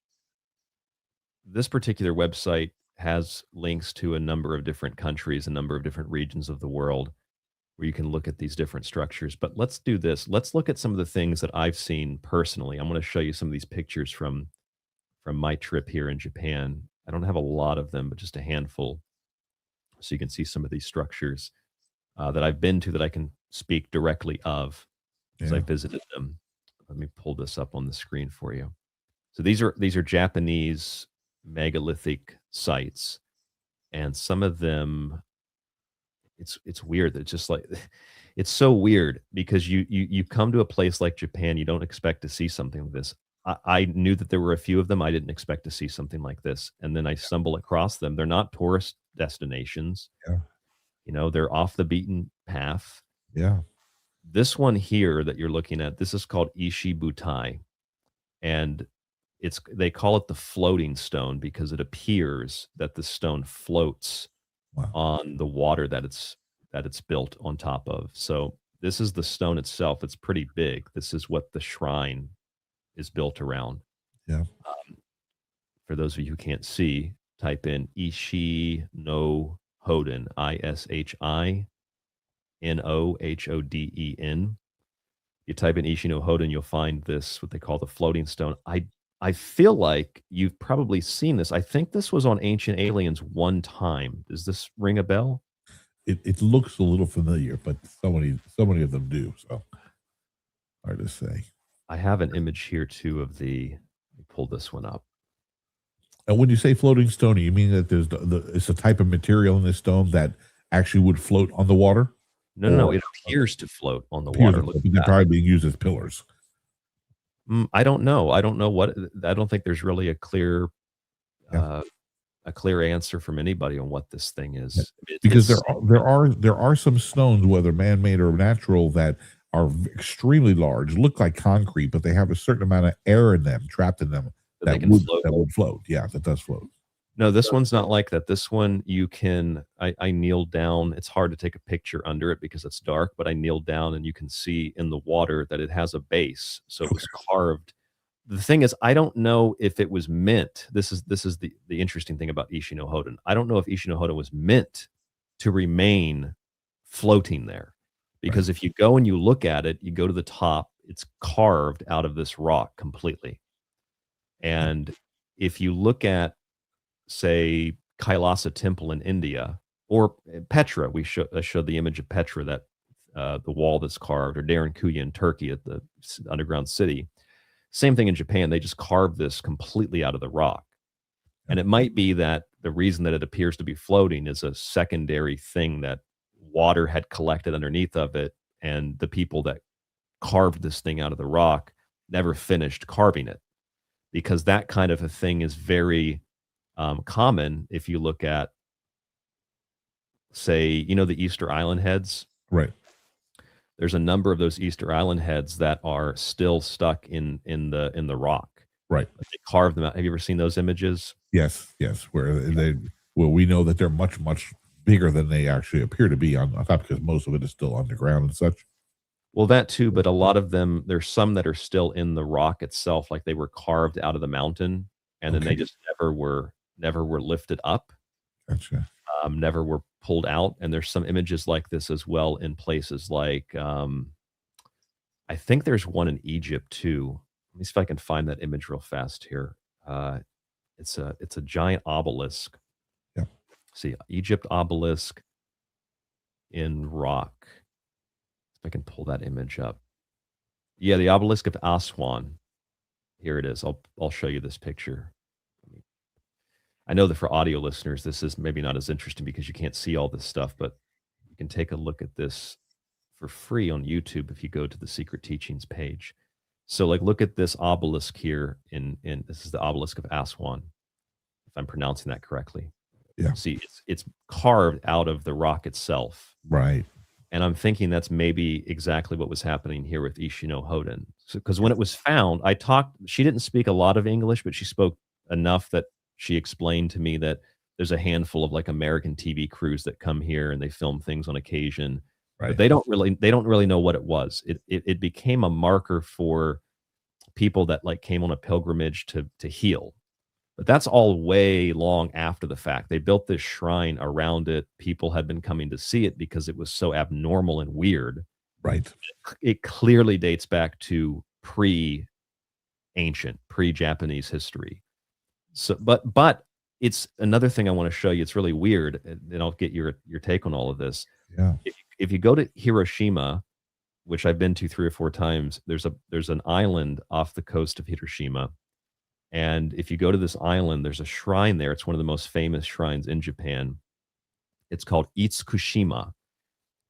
this particular website. Has links to a number of different countries, a number of different regions of the world. where you can look at these different structures. But let's do this. Let's look at some of the things that I've seen personally. I'm going to show you some of these pictures from my trip here in Japan. I don't have a lot of them, but just a handful. So you can see some of these structures that I've been to that I can speak directly of as I visited them. Let me pull this up on the screen for you. So these are Japanese megalithic sites, and some of them, it's weird. It's just like it's so weird because you come to a place like Japan, you don't expect to see something like this. I knew that there were a few of them. I didn't expect to see something like this, and then I stumble across them. They're not tourist destinations. Yeah. You know, they're off the beaten path. Yeah. This one here that you're looking at, this is called Ishibutai, and they call it the floating stone because it appears that the stone floats on the water that it's built on top of. So this is the stone itself. It's pretty big. This is what the shrine is built around. Yeah. For those of you who can't see, type in Ishi-no-Hoden, Ishinohoden. You type in Ishi-no-Hoden, you'll find this, what they call the floating stone. I feel like you've probably seen this. I think this was on Ancient Aliens one time. Does this ring a bell? It looks a little familiar, but so many of them do. So hard to say. I have an image here too of let me pull this one up. And when you say floating stone, you mean that there's it's a type of material in this stone that actually would float on the water? No, it appears to float on the water. They're probably being used as pillars. I don't know. I don't think there's really a clear answer from anybody on what this thing is. Because there are some stones, whether man-made or natural, that are extremely large, look like concrete, but they have a certain amount of air in them, trapped in them, that would float. Yeah, that does float. No, this one's not like that. This one, you can, I kneeled down. It's hard to take a picture under it because it's dark, but I kneeled down and you can see in the water that it has a base. So it was carved. The thing is, I don't know if it was meant. This is the interesting thing about Ishi-no-Hoden. I don't know if Ishi-no-Hoden was meant to remain floating there. Because if you go and you look at it, you go to the top, it's carved out of this rock completely. And if you look at, say, Kailasa Temple in India, or Petra, I showed the image of Petra, that the wall that's carved, or Derinkuyu in Turkey at the underground city. Same thing in Japan. They just carved this completely out of the rock. And it might be that the reason that it appears to be floating is a secondary thing, that water had collected underneath of it, and the people that carved this thing out of the rock never finished carving it, because that kind of a thing is very common. If you look at, say, the Easter Island heads, right? There's a number of those Easter Island heads that are still stuck in the rock, right? Like they carved them out. Have you ever seen those images? Yes, where we know that they're much bigger than they actually appear to be on top, because most of it is still underground and such. Well, that too, but a lot of them, there's some that are still in the rock itself, like they were carved out of the mountain, and then they just never were lifted up. Gotcha. Never were pulled out. And there's some images like this as well in places like, I think there's one in Egypt too. Let me see if I can find that image real fast here. It's a giant obelisk. Yeah. See, Egypt obelisk in rock. If I can pull that image up. Yeah, the obelisk of Aswan. Here it is. I'll show you this picture. I know that for audio listeners, this is maybe not as interesting because you can't see all this stuff, but you can take a look at this for free on YouTube if you go to the Secret Teachings page. So, like, look at this obelisk here. In this is the obelisk of Aswan, if I'm pronouncing that correctly. Yeah. See, it's carved out of the rock itself. Right. And I'm thinking that's maybe exactly what was happening here with Ishi-no-Hoden. Because when it was found, she didn't speak a lot of English, but she spoke enough that she explained to me that there's a handful of like American TV crews that come here and they film things on occasion. Right. But they don't really know what it was. It became a marker for people that like came on a pilgrimage to heal. But that's all way long after the fact. They built this shrine around it. People had been coming to see it because it was so abnormal and weird. Right. It clearly dates back to pre-ancient, pre-Japanese history. So, but it's another thing I want to show you. It's really weird, and I'll get your take on all of this. Yeah. If you go to Hiroshima, which I've been to 3 or 4 times, there's an island off the coast of Hiroshima. And if you go to this island, there's a shrine there. It's one of the most famous shrines in Japan. It's called Itsukushima.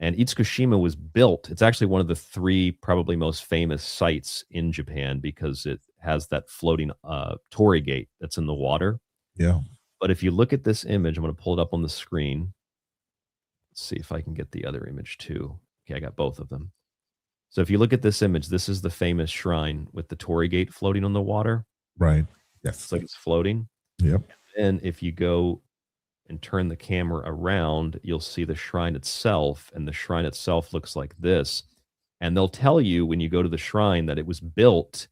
And Itsukushima was built. It's actually one of the 3 probably most famous sites in Japan because it has that floating torii gate that's in the water. Yeah. But if you look at this image, I'm going to pull it up on the screen. Let's see if I can get the other image too. Okay, I got both of them. So if you look at this image, this is the famous shrine with the torii gate floating on the water. Right. Yes. It's like it's floating. Yep. And if you go and turn the camera around, you'll see the shrine itself, and the shrine itself looks like this. And they'll tell you when you go to the shrine that it was built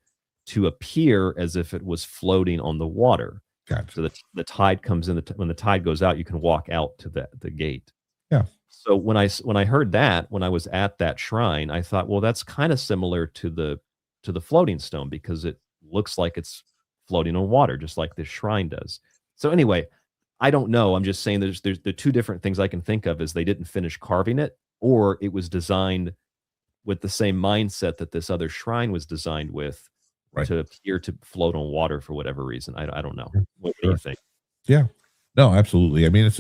to appear as if it was floating on the water. Gotcha. So the tide comes in. When the tide goes out, you can walk out to the gate. Yeah. So when I heard that, when I was at that shrine, I thought, well, that's kind of similar to the floating stone because it looks like it's floating on water, just like this shrine does. So anyway, I don't know. I'm just saying there's the 2 different things I can think of is they didn't finish carving it, or it was designed with the same mindset that this other shrine was designed with, right, to appear to float on water for whatever reason. I don't know. What do you think? Yeah. No, absolutely. I mean,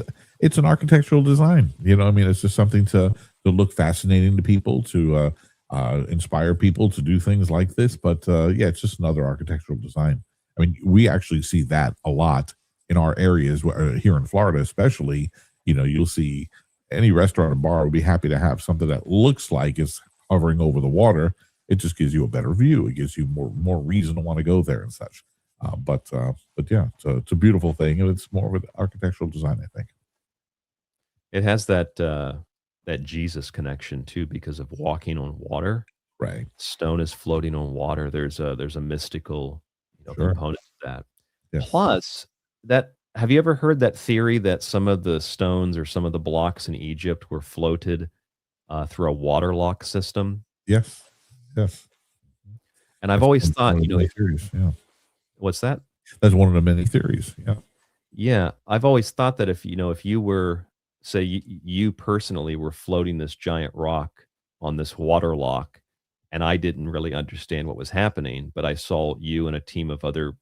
it's an architectural design. You know, I mean, it's just something to look fascinating to people, to inspire people to do things like this. But yeah, it's just another architectural design. I mean, we actually see that a lot in our areas here in Florida, especially. You know, you'll see any restaurant or bar would be happy to have something that looks like it's hovering over the water. It just gives you a better view. It gives you more reason to want to go there and such. But yeah, it's a beautiful thing, and it's more of an architectural design, I think. It has that Jesus connection too, because of walking on water. Right. Stone is floating on water. There's a mystical Sure. component to that. Yes. Plus, have you ever heard that theory that some of the stones or some of the blocks in Egypt were floated through a waterlock system? Yes. Yes. And I've always thought, theories. Yeah. What's that? That's one of the many theories. Yeah. Yeah, I've always thought that if you were, say, you personally were floating this giant rock on this waterlock, and I didn't really understand what was happening, but I saw you and a team of other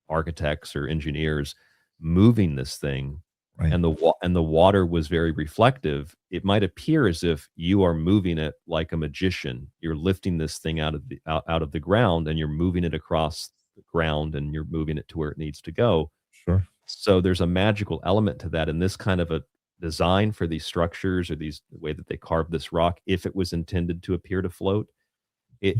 architects or engineers moving this thing, right, and the water was very reflective. It might appear as if you are moving it like a magician. You're lifting this thing out of the ground, and you're moving it across the ground, and you're moving it to where it needs to go. Sure. So there's a magical element to that, and this kind of a design for these structures, or the way that they carved this rock, if it was intended to appear to float,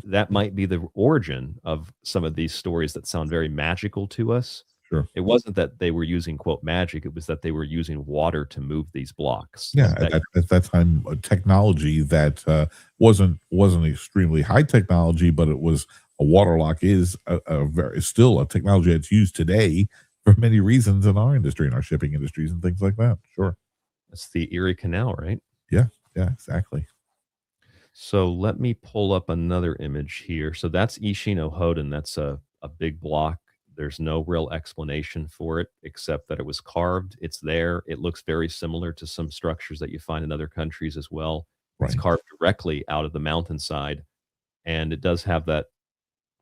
that might be the origin of some of these stories that sound very magical to us. Sure. It wasn't that they were using, quote, magic. It was that they were using water to move these blocks. Yeah, at that time, technology that wasn't extremely high technology, but it was a waterlock is still a technology that's used today for many reasons in our industry, in our shipping industries and things like that. Sure. That's the Erie Canal, right? Yeah, exactly. So let me pull up another image here. So that's Ishi-no-Hoden. That's a big block. There's no real explanation for it except that it was carved. It's there. It looks very similar to some structures that you find in other countries as well. Right. It's carved directly out of the mountainside, and it does have that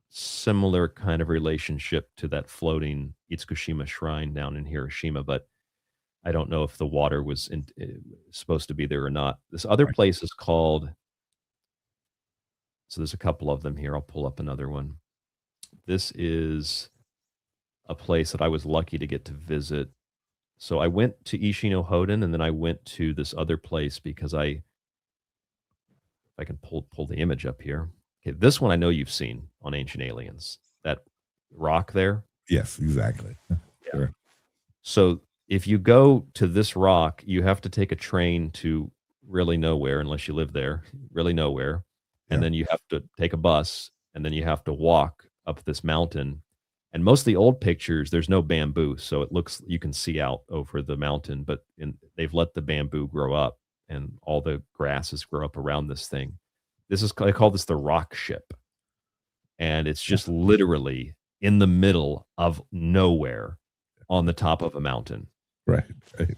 similar kind of relationship to that floating Itsukushima shrine down in Hiroshima, but I don't know if the water was supposed to be there or not. This other place is called, so there's a couple of them here. I'll pull up another one. This is a place that I was lucky to get to visit. So I went to Ishi-no-Hoden, and then I went to this other place because if I can pull the image up here. Okay, this one I know you've seen on Ancient Aliens. That rock there. Yes, exactly. Yeah. Sure. So if you go to this rock, you have to take a train to really nowhere, unless you live there, really nowhere. And then you have to take a bus, and then you have to walk up this mountain. And most of the old pictures, there's no bamboo, so it looks you can see out over the mountain, but they've let the bamboo grow up and all the grasses grow up around this thing. I call this the rock ship. And it's just literally in the middle of nowhere on the top of a mountain. Right.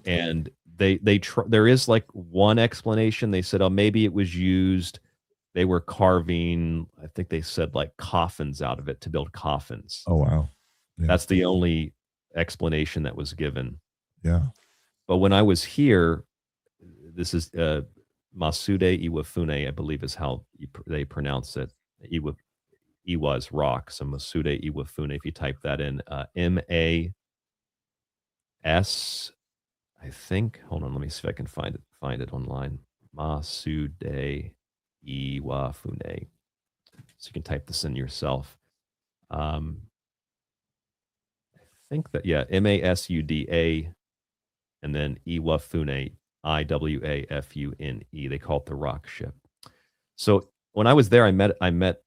And there is like one explanation. They said, oh, maybe it was used. They were carving, I think they said like coffins out of it to build coffins. Oh, wow. Yeah. That's the only explanation that was given. Yeah. But when I was here, this is Masuda-no-Iwafune, I believe is how they pronounce it. Iwa is rock, so Masuda-no-Iwafune. If you type that in, M-A-S, I think. Hold on, let me see if I can find it online. Masuda-no-Iwafune. So you can type this in yourself. I think that Masuda, and then Iwafune, Iwafune. They call it the rock ship. So when I was there, I met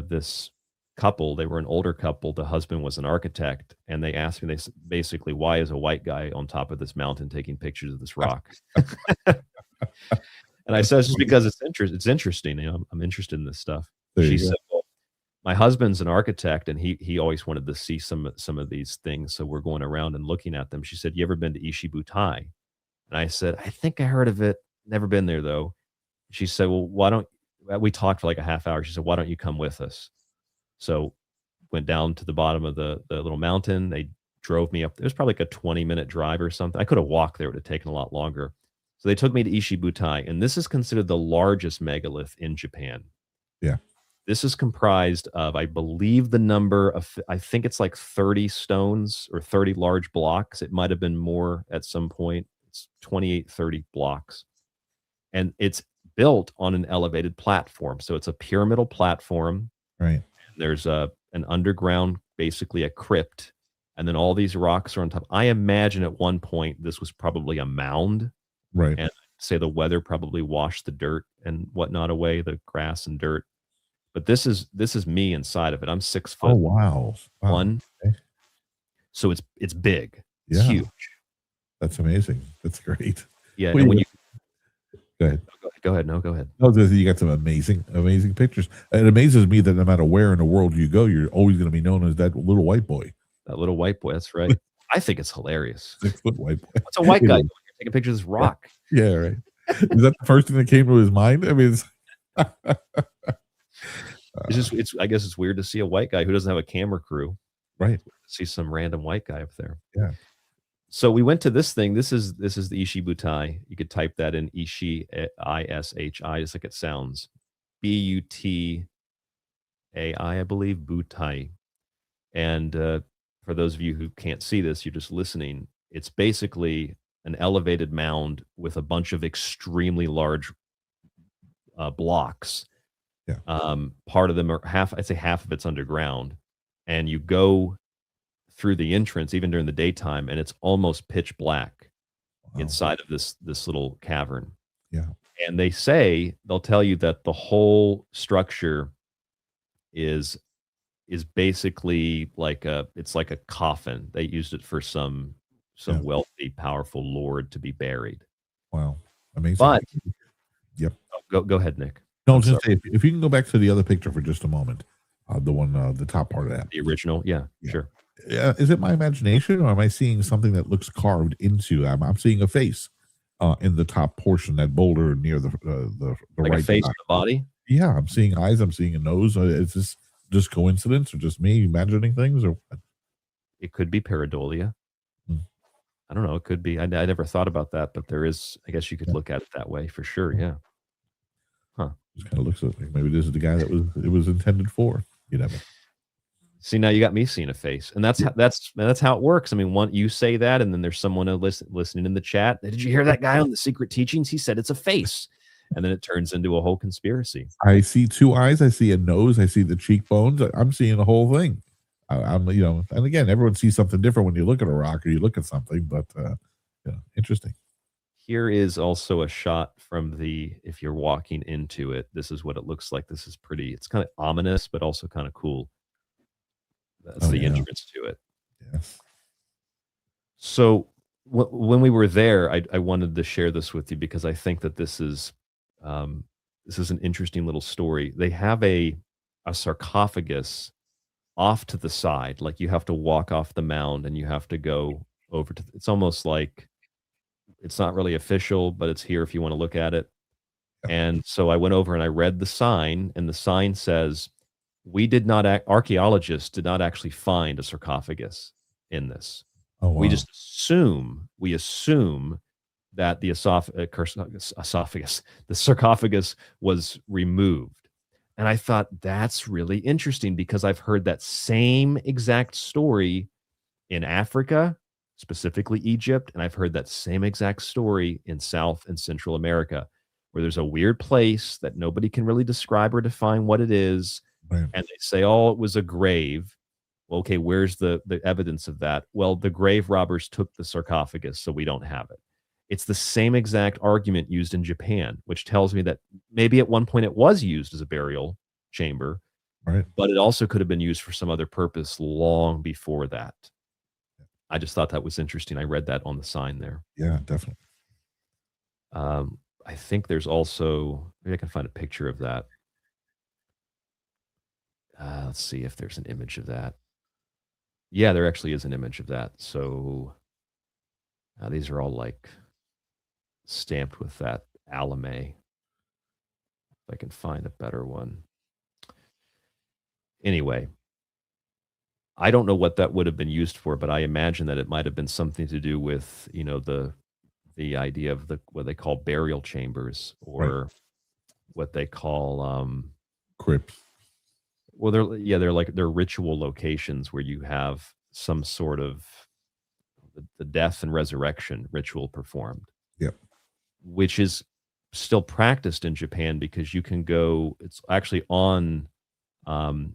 this couple. They were an older couple. The husband was an architect, and they asked me, basically, why is a white guy on top of this mountain taking pictures of this rock? And I said, it's just because it's interesting. You know, I'm interested in this stuff. She said, well, my husband's an architect, and he always wanted to see some of these things. So we're going around and looking at them. She said, you ever been to Ishibutai? And I said, I think I heard of it. Never been there though. She said, well, we talked for like a half hour. She said, why don't you come with us? So went down to the bottom of the little mountain. They drove me up. It was probably like a 20-minute drive or something. I could have walked there. It would have taken a lot longer. So they took me to Ishibutai, and this is considered the largest megalith in Japan. Yeah. This is comprised of, I believe the number of, I think it's like 30 stones or 30 large blocks. It might have been more at some point. It's 28, 30 blocks. And it's built on an elevated platform. So it's a pyramidal platform. Right. There's an underground, basically a crypt. And then all these rocks are on top. I imagine at one point this was probably a mound. Right. And say the weather probably washed the dirt and whatnot away, the grass and dirt. But this is me inside of it. I'm 6 foot. Oh, wow. One. Okay. So it's big. Yeah. It's huge. That's amazing. That's great. Yeah. Well, And when you go ahead. go ahead. No, go ahead. No, you got some amazing pictures. It amazes me that no matter where in the world you go, you're always going to be known as that little white boy. That little white boy. That's right. I think it's hilarious. 6 foot white boy. What's a white guy doing? Taking pictures of this rock. Yeah, right. Is that the first thing that came to his mind? I mean, I guess it's weird to see a white guy who doesn't have a camera crew. Right. See some random white guy up there. Yeah. So we went to this thing. This is the Ishibutai. You could type that in Ishi, I-S-H-I, just like it sounds. B-U-T-A-I, I believe, Butai. And for those of you who can't see this, you're just listening. It's basically an elevated mound with a bunch of extremely large blocks. Yeah. Part of them are I'd say half of it's underground. And you go through the entrance, even during the daytime, and it's almost pitch black inside of this little cavern. Yeah. And they'll tell you that the whole structure is basically it's like a coffin. They used it for some wealthy, powerful lord to be buried. Wow. Amazing. But yep. Go ahead, Nick. No, just say, if you can go back to the other picture for just a moment, the one, the top part of that. The original. Yeah, sure. Yeah. Is it my imagination, or am I seeing something that looks carved into? I'm seeing a face in the top portion, that boulder near the like right a face side. of the body. Yeah, I'm seeing eyes. I'm seeing a nose. Is this just coincidence, or just me imagining things, or what? It could be pareidolia. I don't know. It could be. I never thought about that, but there is. I guess you could look at it that way for sure. Yeah. Huh. Just kind of looks like maybe this is the guy that it was intended for. You never. See, now you got me seeing a face, and that's how it works. I mean, you say that, and then there's someone listening in the chat. Did you hear that guy on the Secret Teachings? He said it's a face, and then it turns into a whole conspiracy. I see two eyes. I see a nose. I see the cheekbones. I'm seeing the whole thing. I'm and again, everyone sees something different when you look at a rock or you look at something, but interesting. Here is also a shot from if you're walking into it, this is what it looks like. This is pretty, it's kind of ominous, but also kind of cool. That's the entrance to it. Yes. So when we were there, I wanted to share this with you because I think that this is an interesting little story. They have a sarcophagus off to the side, like you have to walk off the mound and you have to go over to. It's almost like it's not really official, but it's here if you want to look at it. And so I went over and I read the sign, and the sign says, archaeologists did not actually find a sarcophagus in this. Oh, wow. We assume that the sarcophagus was removed. And I thought that's really interesting because I've heard that same exact story in Africa, specifically Egypt, and I've heard that same exact story in South and Central America, where there's a weird place that nobody can really describe or define what it is. Right. And they say, oh, it was a grave. Well, okay, where's the evidence of that? Well, the grave robbers took the sarcophagus, so we don't have it. It's the same exact argument used in Japan, which tells me that maybe at one point it was used as a burial chamber, right? But it also could have been used for some other purpose long before that. I just thought that was interesting. I read that on the sign there. Yeah, definitely. I think there's also, maybe I can find a picture of that. Let's see if there's an image of that. Yeah, there actually is an image of that. So these are all like stamped with that alame. If I can find a better one. Anyway, I don't know what that would have been used for, but I imagine that it might have been something to do with, the idea of what they call burial chambers, or what they call crypts. Well, they're ritual locations where you have some sort of the death and resurrection ritual performed. Yep. Which is still practiced in Japan because you can go. It's actually on Miyajima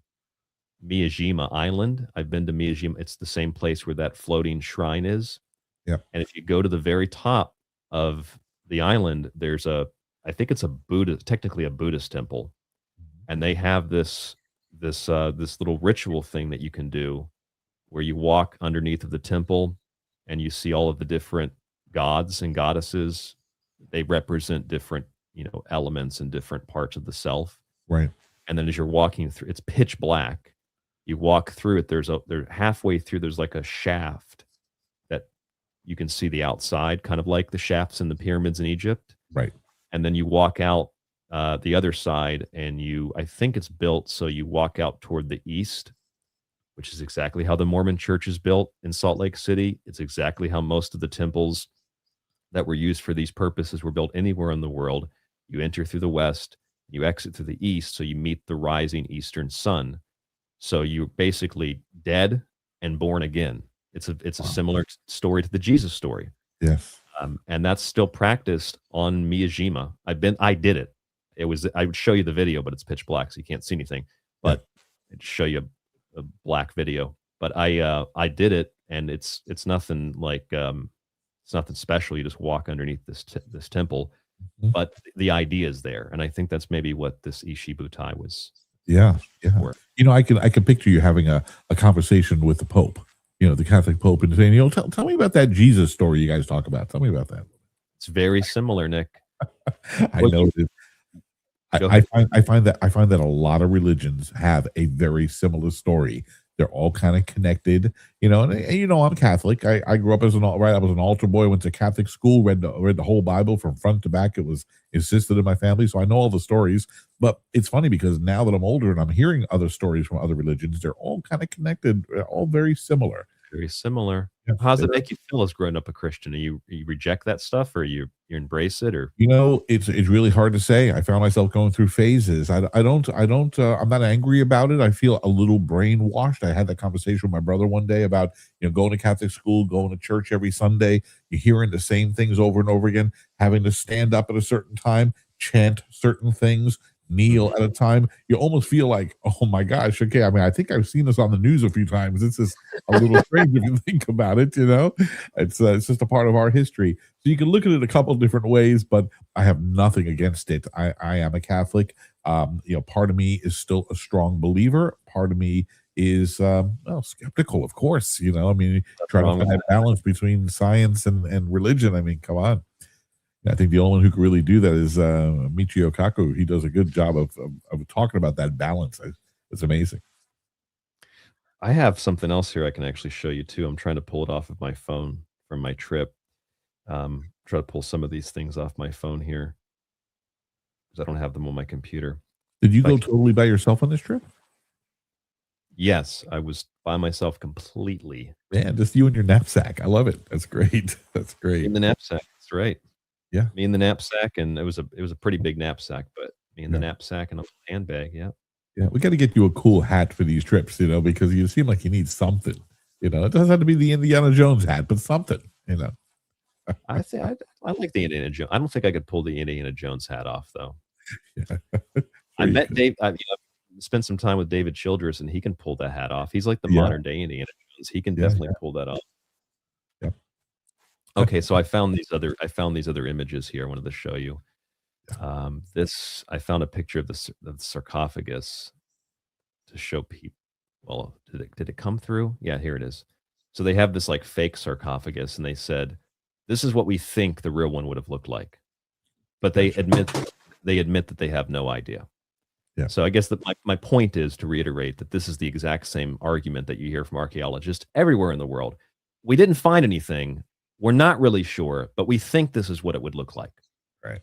Island. I've been to Miyajima. It's the same place where that floating shrine is. Yep. And if you go to the very top of the island, there's I think it's technically a Buddhist temple, and they have this little ritual thing that you can do, where you walk underneath of the temple, and you see all of the different gods and goddesses. They represent different, elements and different parts of the self. Right. And then as you're walking through, it's pitch black. You walk through it. They're halfway through. There's like a shaft that you can see the outside, kind of like the shafts in the pyramids in Egypt. Right. And then you walk out the other side, and I think it's built so you walk out toward the east, which is exactly how the Mormon church is built in Salt Lake City. It's exactly how most of the temples that were used for these purposes were built anywhere in the world. You enter through the west, you exit through the east, so you meet the rising eastern sun. So you're basically dead and born again. It's a similar story to the Jesus story. Yes. And that's still practiced on Miyajima. I did it. I would show you the video, but it's pitch black, so you can't see anything. But I'd show you a black video. But I did it, and it's nothing like it's nothing special. You just walk underneath this temple, but the idea is there, and I think that's maybe what this Ishibutai was. Yeah. I can picture you having a conversation with the Pope, the Catholic Pope, and saying, tell me about that Jesus story you guys talk about. Tell me about that. It's very similar, Nick. I know. I find that a lot of religions have a very similar story. They're all kind of connected, and I'm Catholic. I grew up I was an altar boy. Went to Catholic school, read the whole Bible from front to back. It was insisted in my family, so I know all the stories. But it's funny because now that I'm older and I'm hearing other stories from other religions, they're all kind of connected. They're all very similar. Very similar. How does it make you feel as growing up a Christian? You reject that stuff, or you embrace it, or it's really hard to say. I found myself going through phases. I'm not angry about it. I feel a little brainwashed. I had that conversation with my brother one day about going to Catholic school, going to church every Sunday. You're hearing the same things over and over again, having to stand up at a certain time, chant certain things, kneel at a time. You almost feel like, oh my gosh, okay. I mean, I think I've seen this on the news a few times. This is a little strange if you think about it. It's just a part of our history. So you can look at it a couple of different ways, but I have nothing against it. I am a Catholic. Part of me is still a strong believer. Part of me is skeptical, of course. You know, I mean, try to wrong find with that balance between science and religion. I mean, come on. I think the only one who can really do that is Michio Kaku. He does a good job of talking about that balance. It's amazing. I have something else here I can actually show you too. I'm trying to pull it off of my phone from my trip. Try to pull some of these things off my phone here because I don't have them on my computer. Did you go totally by yourself on this trip? Yes, I was by myself completely. Man, just you and your knapsack. I love it. That's great. That's great. In the knapsack. That's right. Yeah. Me in the knapsack, and it was a pretty big knapsack, but me in the knapsack and a handbag. Yeah. Yeah, we got to get you a cool hat for these trips, you know, because you seem like you need something. You know, it doesn't have to be the Indiana Jones hat, but something. You know. I think I like the Indiana Jones. I don't think I could pull the Indiana Jones hat off though. Yeah. I met Dave. Spent some time with David Childress, and he can pull that hat off. He's like the modern day Indiana Jones. He can definitely pull that off. Yep. Okay, so I found these other images here. I wanted to show you. I found a picture of the sarcophagus to show people. Well, did it come through? Yeah, here it is. So they have this like fake sarcophagus, and they said, "This is what we think the real one would have looked like," but they admit that they have no idea. Yeah. So I guess that my point is to reiterate that this is the exact same argument that you hear from archaeologists everywhere in the world. We didn't find anything. We're not really sure, but we think this is what it would look like. Right.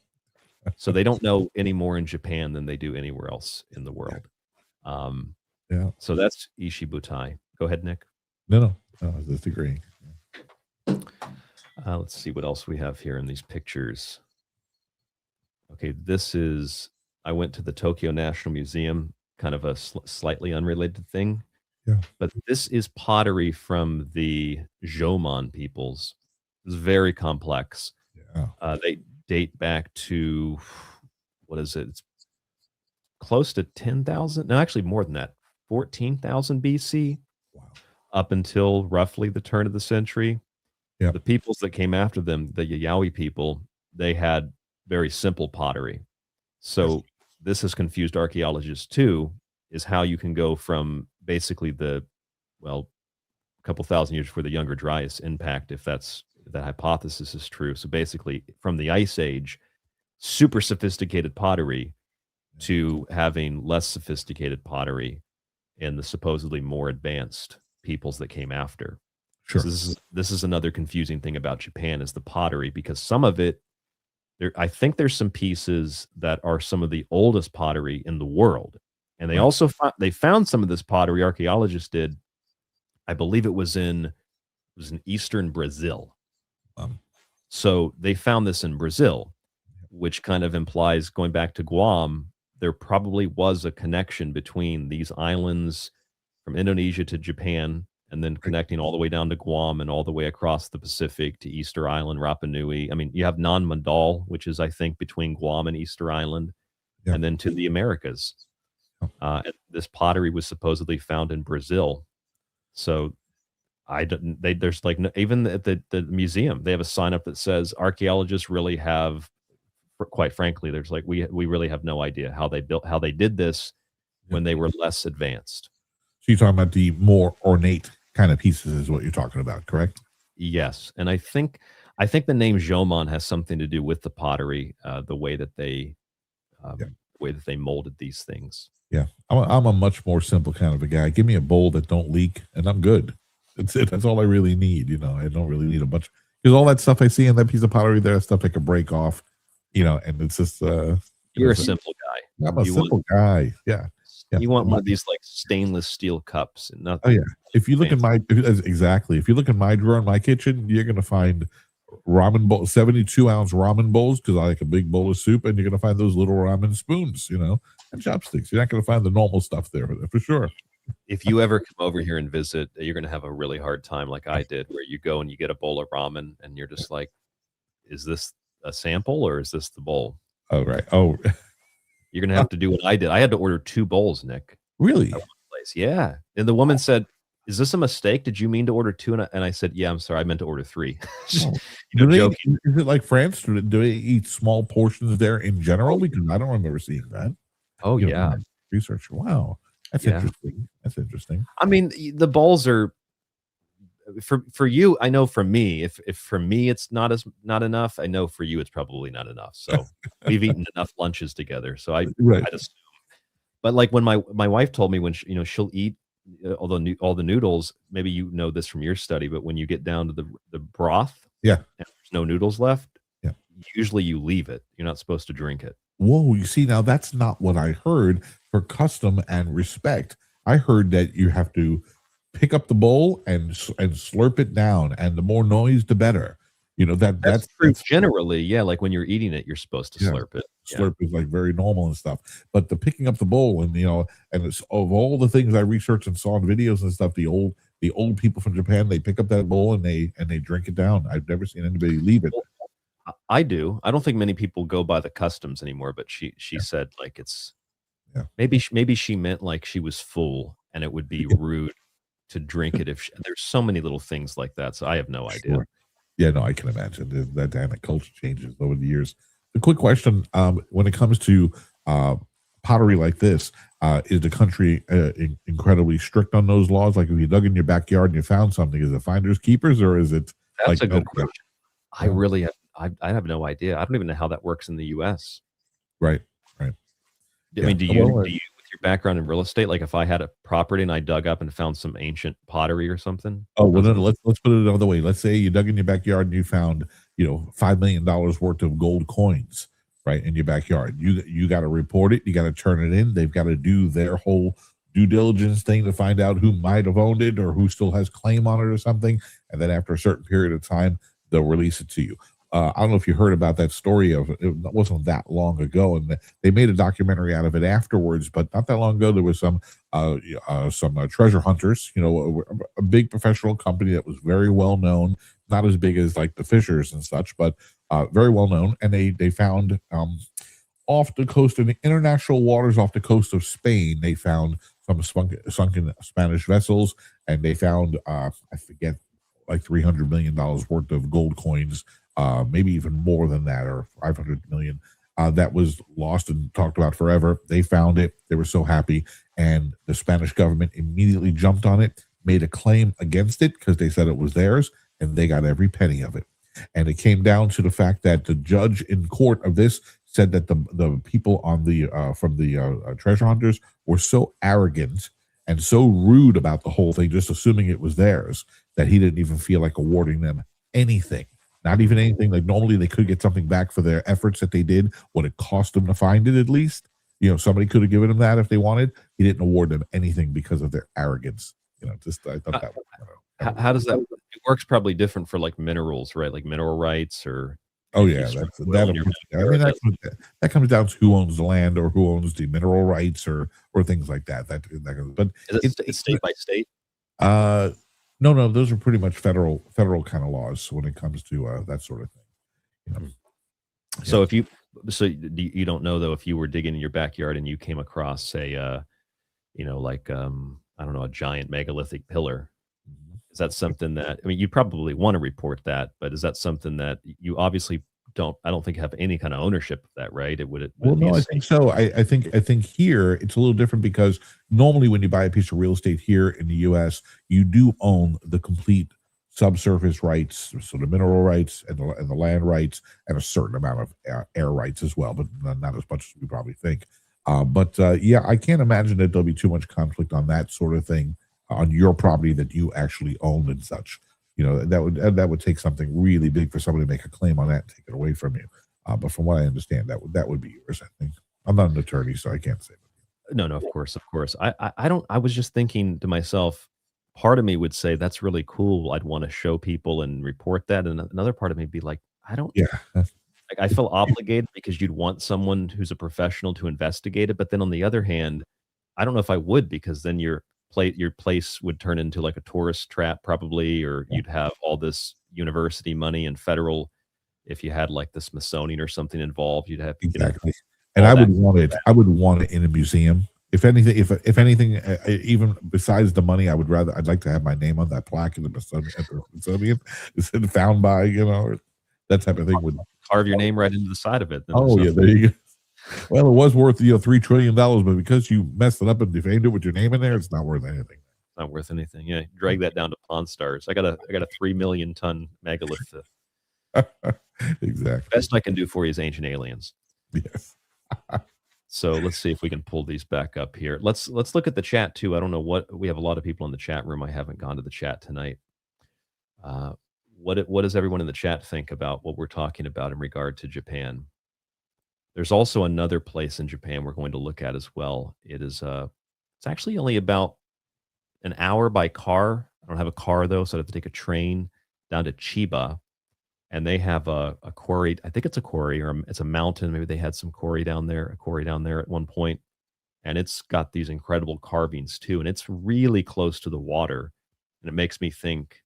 So they don't know any more in Japan than they do anywhere else in the world. Yeah. So that's Ishibutai. Go ahead, Nick. No, I was just agreeing. Let's see what else we have here in these pictures. Okay, I went to the Tokyo National Museum, kind of a slightly unrelated thing. Yeah. But this is pottery from the Jomon peoples. It's very complex. Yeah. They date back to, what is it? It's close to 10,000. No, actually more than that. 14,000 BC. Wow. Up until roughly the turn of the century. Yeah. The peoples that came after them, the Yaoi people, they had very simple pottery. So this has confused archaeologists too, is how you can go from basically a couple thousand years before the Younger Dryas impact, if that hypothesis is true. So basically from the Ice Age, super sophisticated pottery to having less sophisticated pottery in the supposedly more advanced peoples that came after. Sure. So this is another confusing thing about Japan is the pottery, because some of it, I think there's some pieces that are some of the oldest pottery in the world. And they also found some of this pottery, archaeologists did. I believe it was in eastern Brazil. So they found this in Brazil, which kind of implies, going back to Guam, there probably was a connection between these islands from Indonesia to Japan, and then connecting all the way down to Guam and all the way across the Pacific to Easter Island, Rapa Nui. I mean, you have Nanmadol, which is, I think, between Guam and Easter Island, and then to the Americas. And this pottery was supposedly found in Brazil. So there's like, even at the museum, they have a sign up that says archaeologists really have, quite frankly, there's like, we really have no idea how they did this when they were less advanced. So you're talking about the more ornate kind of pieces is what you're talking about, correct? Yes. And I think the name Jomon has something to do with the pottery, the way that they molded these things. Yeah. I'm a much more simple kind of a guy. Give me a bowl that don't leak and I'm good. That's it. That's all I really need. You know, I don't really need a bunch, because all that stuff I see in that piece of pottery there, stuff I can break off, you know, and it's just, you're a simple guy. I'm a simple guy. Yeah. Yeah. You want one of these like stainless steel cups and nothing. Oh yeah. If you look at if you look in my drawer in my kitchen, you're going to find ramen bowl, 72-ounce ramen bowls, because I like a big bowl of soup, and you're going to find those little ramen spoons, you know, and chopsticks. You're not going to find the normal stuff there for sure. If you ever come over here and visit, you're going to have a really hard time like I did, where you go and you get a bowl of ramen and you're just like, is this a sample or is this the bowl? Oh, right. Oh, you're going to have to do what I did. I had to order 2 bowls, Nick. Really? At one place. Yeah. And the woman said, is this a mistake? Did you mean to order 2? And I said, yeah, I'm sorry. I meant to order 3. Joking. Is it like France? Do they eat small portions there in general? Because I don't remember seeing that. Oh, yeah. Research. Wow. That's interesting. That's interesting. I mean, the bowls are for you. I know for me, if for me it's not enough, I know for you it's probably not enough. So we've eaten enough lunches together. So I'd assume. But like when my wife told me when she'll eat all the noodles. Maybe you know this from your study, but when you get down to the broth, and there's no noodles left, usually you leave it. You're not supposed to drink it. Whoa, you see, now that's not what I heard. For custom and respect, I heard that you have to pick up the bowl and slurp it down, and the more noise, the better. That's true. Generally, yeah, like when you're eating it, you're supposed to slurp it. Slurp is like very normal and stuff. But the picking up the bowl and it's, of all the things I researched and saw in videos and stuff, the old people from Japan, they pick up that bowl and they drink it down. I've never seen anybody leave it. I do. I don't think many people go by the customs anymore, but she said like it's maybe she meant like she was full and it would be rude to drink it there's so many little things like that. So I have no idea. Sure. Yeah, no, I can imagine that dynamic culture changes over the years. A quick question: when it comes to pottery like this, is the country incredibly strict on those laws? Like if you dug in your backyard and you found something, is it finders keepers or is it? That's a good question. I really have. I have no idea. I don't even know how that works in the U.S. Right. I mean, do you, with your background in real estate, like if I had a property and I dug up and found some ancient pottery or something? Oh, well, then let's put it another way. Let's say you dug in your backyard and you found, $5 million worth of gold coins, right, in your backyard. You got to report it. You got to turn it in. They've got to do their whole due diligence thing to find out who might have owned it or who still has claim on it or something. And then after a certain period of time, they'll release it to you. I don't know if you heard about that story it wasn't that long ago, and they made a documentary out of it afterwards. But not that long ago, there was some treasure hunters, a big professional company that was very well known, not as big as like the Fishers and such, but very well known. And they found off the coast of the international waters, off the coast of Spain, they found some sunken Spanish vessels, and they found I forget, like $300 million worth of gold coins. Maybe even more than that, or 500 million, that was lost and talked about forever. They found it. They were so happy. And the Spanish government immediately jumped on it, made a claim against it because they said it was theirs, and they got every penny of it. And it came down to the fact that the judge in court of this said that the people on from the treasure hunters were so arrogant and so rude about the whole thing, just assuming it was theirs, that he didn't even feel like awarding them anything. Not even anything. Like normally they could get something back for their efforts that they did, what it cost them to find it at least. Somebody could have given them that if they wanted. He didn't award them anything because of their arrogance. I thought that was how does that? It works probably different for like minerals, right? Like mineral rights or. Oh yeah, that comes down to who owns the land or who owns the mineral rights or things like that. But it's state by state. No, those are pretty much federal kind of laws when it comes to that sort of thing. So if you don't know though, if you were digging in your backyard and you came across, say, I don't know, a giant megalithic pillar, is that something that, I mean, you probably want to report that, but is that something that you obviously I don't think have any kind of ownership of that, right? No, I think so. I think here it's a little different because normally when you buy a piece of real estate here in the U.S., you do own the complete subsurface rights, so the mineral rights and the land rights, and a certain amount of air rights as well, but not as much as we probably think. Yeah, I can't imagine that there'll be too much conflict on that sort of thing on your property that you actually own and such. That would take something really big for somebody to make a claim on that and take it away from you. But from what I understand, that would be yours. I think. I'm not an attorney, so I can't say. No, of course. I was just thinking to myself, part of me would say that's really cool. I'd want to show people and report that, and another part of me would be like, I don't. Yeah. Like I feel obligated because you'd want someone who's a professional to investigate it, but then on the other hand, I don't know if I would, because then your place would turn into like a tourist trap probably, or you'd have all this university money and federal. If you had like the Smithsonian or something involved, you'd have exactly. And I would want it. I would want it in a museum. If anything, if anything, even besides the money, I'd like to have my name on that plaque in the Smithsonian. It's found by that type of thing. Would carve your name right into the side of it. Oh yeah, there you go. Well, it was worth $3 trillion, but because you messed it up and defamed it with your name in there, it's not worth anything. Not worth anything. Yeah, drag that down to Pawn Stars. I got a 3 million ton megalith. Exactly. Best I can do for you is Ancient Aliens. Yes. So let's see if we can pull these back up here. Let's look at the chat too. I don't know what we have a lot of people in the chat room. I haven't gone to the chat tonight. What does everyone in the chat think about what we're talking about in regard to Japan? There's also another place in Japan we're going to look at as well. It's actually only about an hour by car. I don't have a car though, so I have to take a train down to Chiba, and they have a quarry. I think it's a quarry, or it's a mountain. Maybe they had some quarry down there, a quarry down there at one point, and it's got these incredible carvings too, and it's really close to the water, and it makes me think,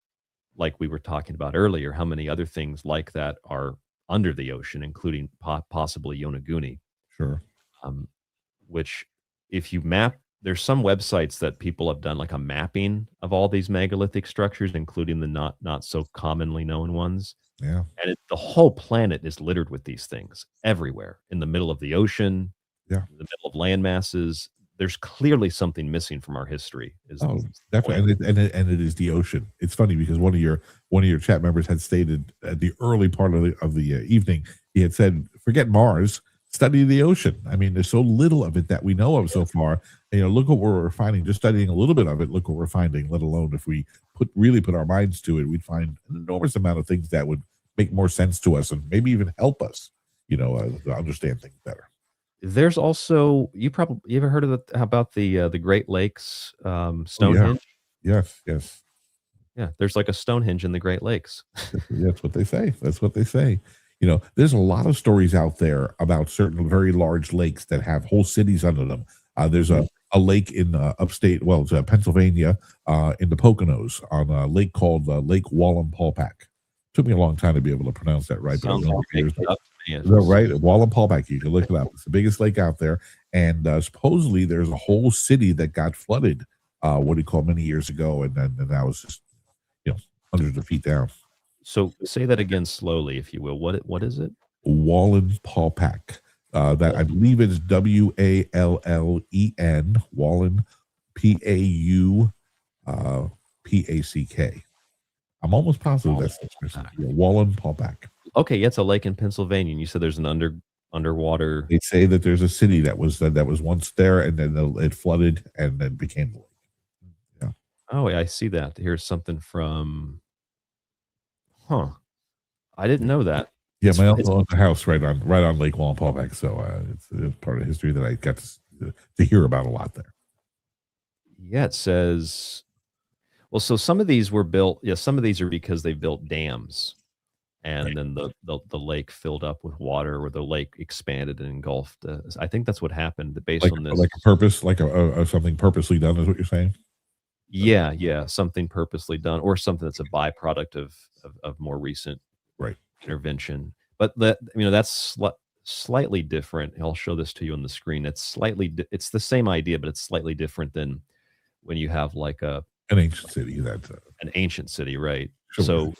like we were talking about earlier, how many other things like that are under the ocean, including possibly Yonaguni. Sure. Which, if you map, there's some websites that people have done like a mapping of all these megalithic structures, including the not so commonly known ones. Yeah. And the whole planet is littered with these things everywhere, in the middle of the ocean, yeah, in the middle of land masses. There's clearly something missing from our history. Definitely, and it is the ocean. It's funny because one of your chat members had stated at the early part of the evening, he had said, "Forget Mars, study the ocean." I mean, there's so little of it that we know of so far. And, look what we're finding. Just studying a little bit of it, look what we're finding. Let alone if we really put our minds to it, we'd find an enormous amount of things that would make more sense to us and maybe even help us, to understand things better. There's also, you ever heard of about the Great Lakes Stonehenge? Yes. Yeah, there's like a Stonehenge in the Great Lakes. That's what they say. There's a lot of stories out there about certain very large lakes that have whole cities under them. There's a lake in upstate, it's Pennsylvania, in the Poconos, on a lake called Lake Wallenpaupack. Took me a long time to be able to pronounce that right. Sounds right, Wallenpaupack. You can look it up. It's the biggest lake out there, and supposedly there's a whole city that got flooded. Many years ago, and now it's just hundreds of feet down. So say that again slowly, if you will. What is it? Wallenpaupack. That I believe is Wallen, Wallen, Paupack. I'm almost positive that's Wallenpaupack. Okay, yeah, it's a lake in Pennsylvania. And you said there's an underwater. They say that there's a city that was once there, and then it flooded and then became the lake. Yeah. Oh, I see that. Here's something from. I didn't know that. Yeah, my uncle owns a house right on Lake Wallenpaupack, so it's part of history that I got to hear about a lot there. Yeah, it says. Well, so some of these were built. Yeah, some of these are because they built dams, and then the lake filled up with water, or the lake expanded and engulfed. I think that's what happened based on this. Like a purpose, like a something purposely done, is what you're saying? Yeah, something purposely done, or something that's a byproduct of more recent intervention. But that's slightly different. I'll show this to you on the screen. It's the same idea, but it's slightly different than when you have like an ancient city. An ancient city, right? Sure.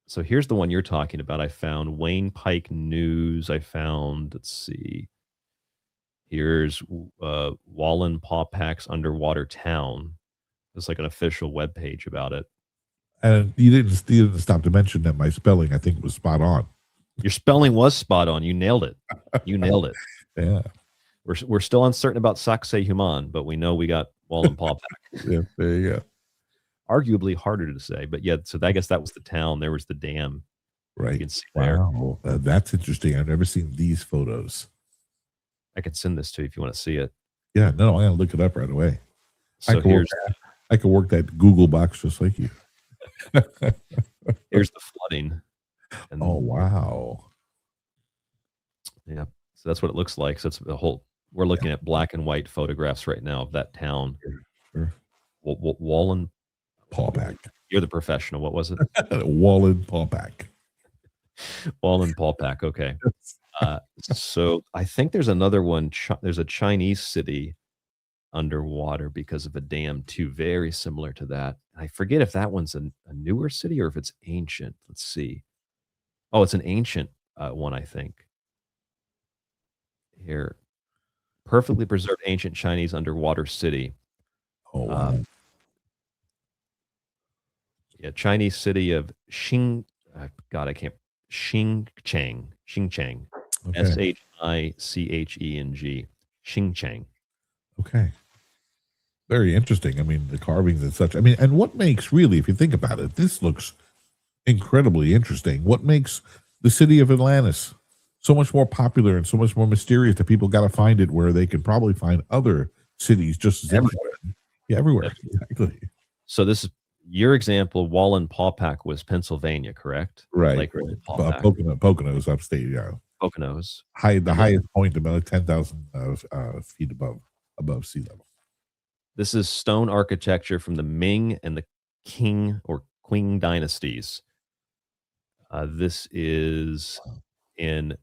So here's the one you're talking about. I found Wayne Pike News. I found, let's see. Here's Wallenpaupack's underwater town. It's like an official webpage about it. And you didn't stop to mention that my spelling, I think, was spot on. Your spelling was spot on. You nailed it. Yeah. We're still uncertain about Sacsayhuaman, but we know we got Wallenpaupack. Yeah, there you go. Arguably harder to say, but yeah. So I guess that was the town. There was the dam. Right. You can see wow. That's interesting. I've never seen these photos. I could send this to you if you want to see it. Yeah. No, I'm gonna look it up right away. So I could work that Google box just like you. Here's the flooding. Oh wow. Yeah. So that's what it looks like. So it's the whole. We're looking at black and white photographs right now of that town. Sure. Wallenpaupack. You're the professional. What was it? Wallenpaupack. Wallenpaupack. Okay. So I think there's another one. There's a Chinese city underwater because of a dam too, very similar to that. I forget if that one's a newer city or if it's ancient. Let's see. Oh, it's an ancient one, I think. Here, perfectly preserved ancient Chinese underwater city. Oh wow! Yeah, Chinese city of God, I can't. Xingcheng, Okay. Shicheng, Xingcheng. Okay. Very interesting. I mean, the carvings and such. I mean, and what makes really, if you think about it, this looks incredibly interesting. What makes the city of Atlantis so much more popular and so much more mysterious that people got to find it where they can probably find other cities just as Everywhere. Yeah, everywhere. Exactly. So this is your example. Wallenpaupack was Pennsylvania, correct? Right. Lake Wallenpaupack. Poconos upstate, yeah. Poconos. The highest point about 10,000 feet above sea level. This is stone architecture from the Ming and the Qing or Qing dynasties. This is in,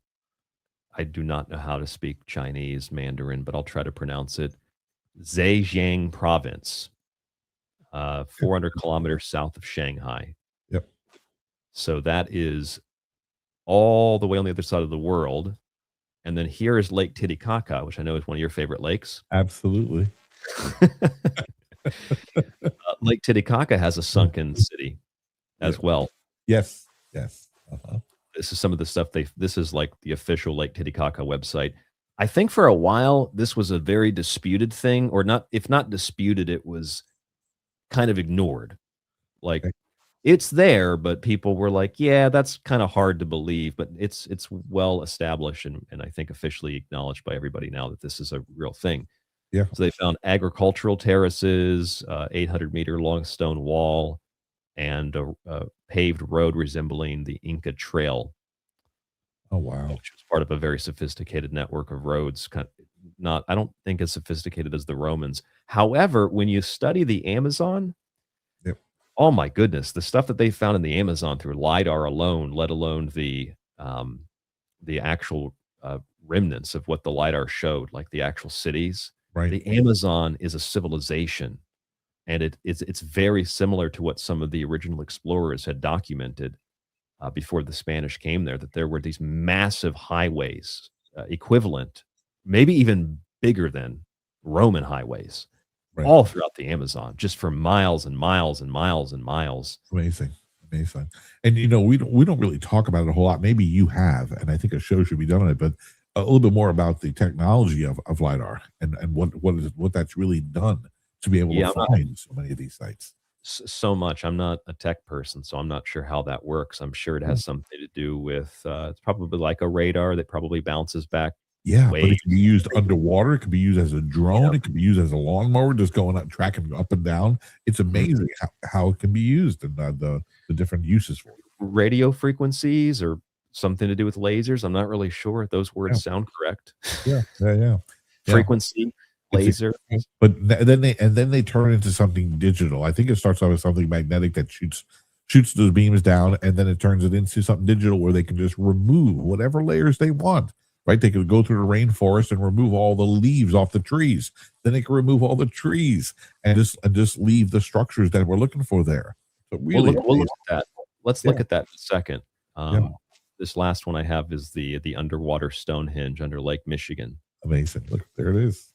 I do not know how to speak Chinese Mandarin, but I'll try to pronounce it. Zhejiang province, 400 kilometers south of Shanghai. Yep. So that is all the way on the other side of the world. And then here is Lake Titicaca, which I know is one of your favorite lakes. Absolutely. Lake Titicaca has a sunken city as well. Yes. Yes. Uh-huh. This is some of the stuff this is like the official Lake Titicaca website. I think for a while this was a very disputed thing, or not, if not disputed, it was kind of ignored. Like it's there, but people were like, yeah, that's kind of hard to believe, but it's well established and I think officially acknowledged by everybody now that this is a real thing. Yeah. So they found agricultural terraces, 800-meter long stone wall, and a paved road resembling the Inca Trail. Oh wow! Which was part of a very sophisticated network of roads. I don't think as sophisticated as the Romans. However, when you study the Amazon, yep. Oh my goodness, the stuff that they found in the Amazon through LiDAR alone, let alone the actual remnants of what the LiDAR showed, like the actual cities. Right. The Amazon is a civilization, and it's very similar to what some of the original explorers had documented before the Spanish came there, that there were these massive highways, equivalent, maybe even bigger than Roman highways, all throughout the Amazon, just for miles and miles and miles and miles. Amazing. And we don't really talk about it a whole lot. Maybe you have, and I think a show should be done on it, but a little bit more about the technology of LiDAR and what that's really done to be able to find so many of these sites. So much. I'm not a tech person, so I'm not sure how that works. I'm sure it has something to do with it's probably like a radar that probably bounces back. Yeah, but it can be used underwater. It can be used as a drone. Yep. It can be used as a lawnmower, just going up, tracking up and down. It's amazing how it can be used and the different uses for it. Radio frequencies or something to do with lasers. I'm not really sure. Those words sound correct. Yeah. Frequency, laser. But then they turn into something digital. I think it starts off with something magnetic that shoots those beams down, and then it turns it into something digital where they can just remove whatever layers they want. Right? They could go through the rainforest and remove all the leaves off the trees. Then they can remove all the trees and just leave the structures that we're looking for there. So really, we'll look at that. Let's look at that in a second. This last one I have is the underwater Stonehenge under Lake Michigan. Amazing. Look, there it is.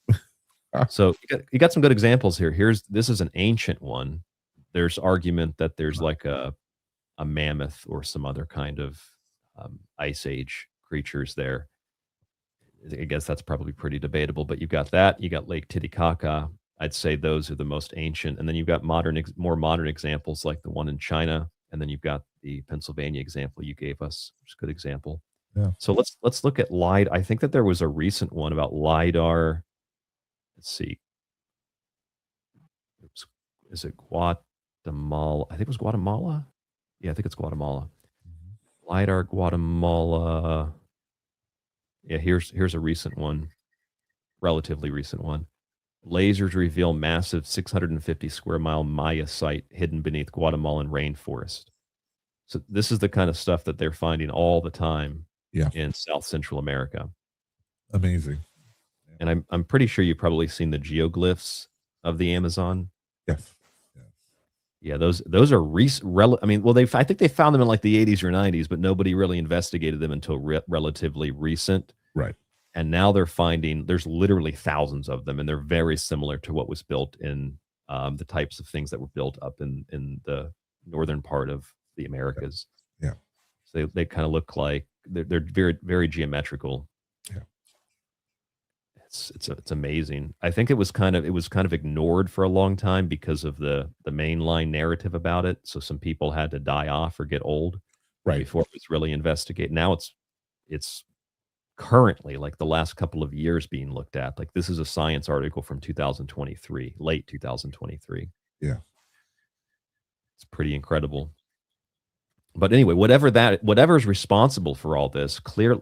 So you got some good examples here. This is an ancient one. There's argument that there's like a mammoth or some other kind of ice age creatures there. I guess that's probably pretty debatable, but you've got that. You got Lake Titicaca. I'd say those are the most ancient. And then you've got more modern examples like the one in China. And then you've got the Pennsylvania example you gave us, which is a good example. Yeah. So let's look at LiDAR. I think that there was a recent one about LiDAR. Let's see. Is it Guatemala? I think it was Guatemala. Yeah, I think it's Guatemala. LiDAR Guatemala. Yeah, here's a recent one, relatively recent one. Lasers reveal massive 650 square mile Maya site hidden beneath Guatemalan rainforest. So this is the kind of stuff that they're finding all the time in South Central America. Amazing. And I'm pretty sure you've probably seen the geoglyphs of the Amazon. Yes. Yeah, those are I think they found them in like the 80s or 90s, but nobody really investigated them until relatively recent. Right. And now they're finding there's literally thousands of them, and they're very similar to what was built in the types of things that were built up in the northern part of the Americas. Yeah. So they kind of look like they're very, very geometrical. Yeah. It's amazing. I think it was kind of ignored for a long time because of the mainline narrative about it. So some people had to die off or get old before it was really investigated. Now it's currently, like the last couple of years, being looked at. Like this is a Science article from 2023, late 2023. Yeah. It's pretty incredible. But anyway, whatever is responsible for all this, clearly,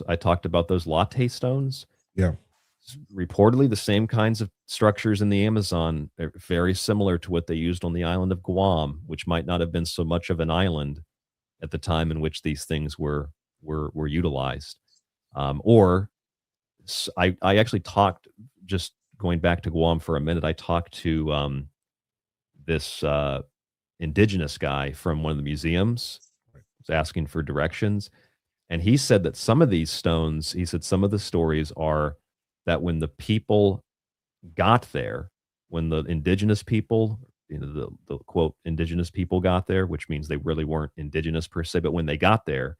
I talked about those latte stones. Yeah. Reportedly, the same kinds of structures in the Amazon are very similar to what they used on the island of Guam, which might not have been so much of an island at the time in which these things were utilized. I actually talked, just going back to Guam for a minute, I talked to this indigenous guy from one of the museums, was asking for directions. And he said that some of these stones, he said some of the stories are that when the people got there, when the indigenous people, the quote, indigenous people got there, which means they really weren't indigenous per se, but when they got there,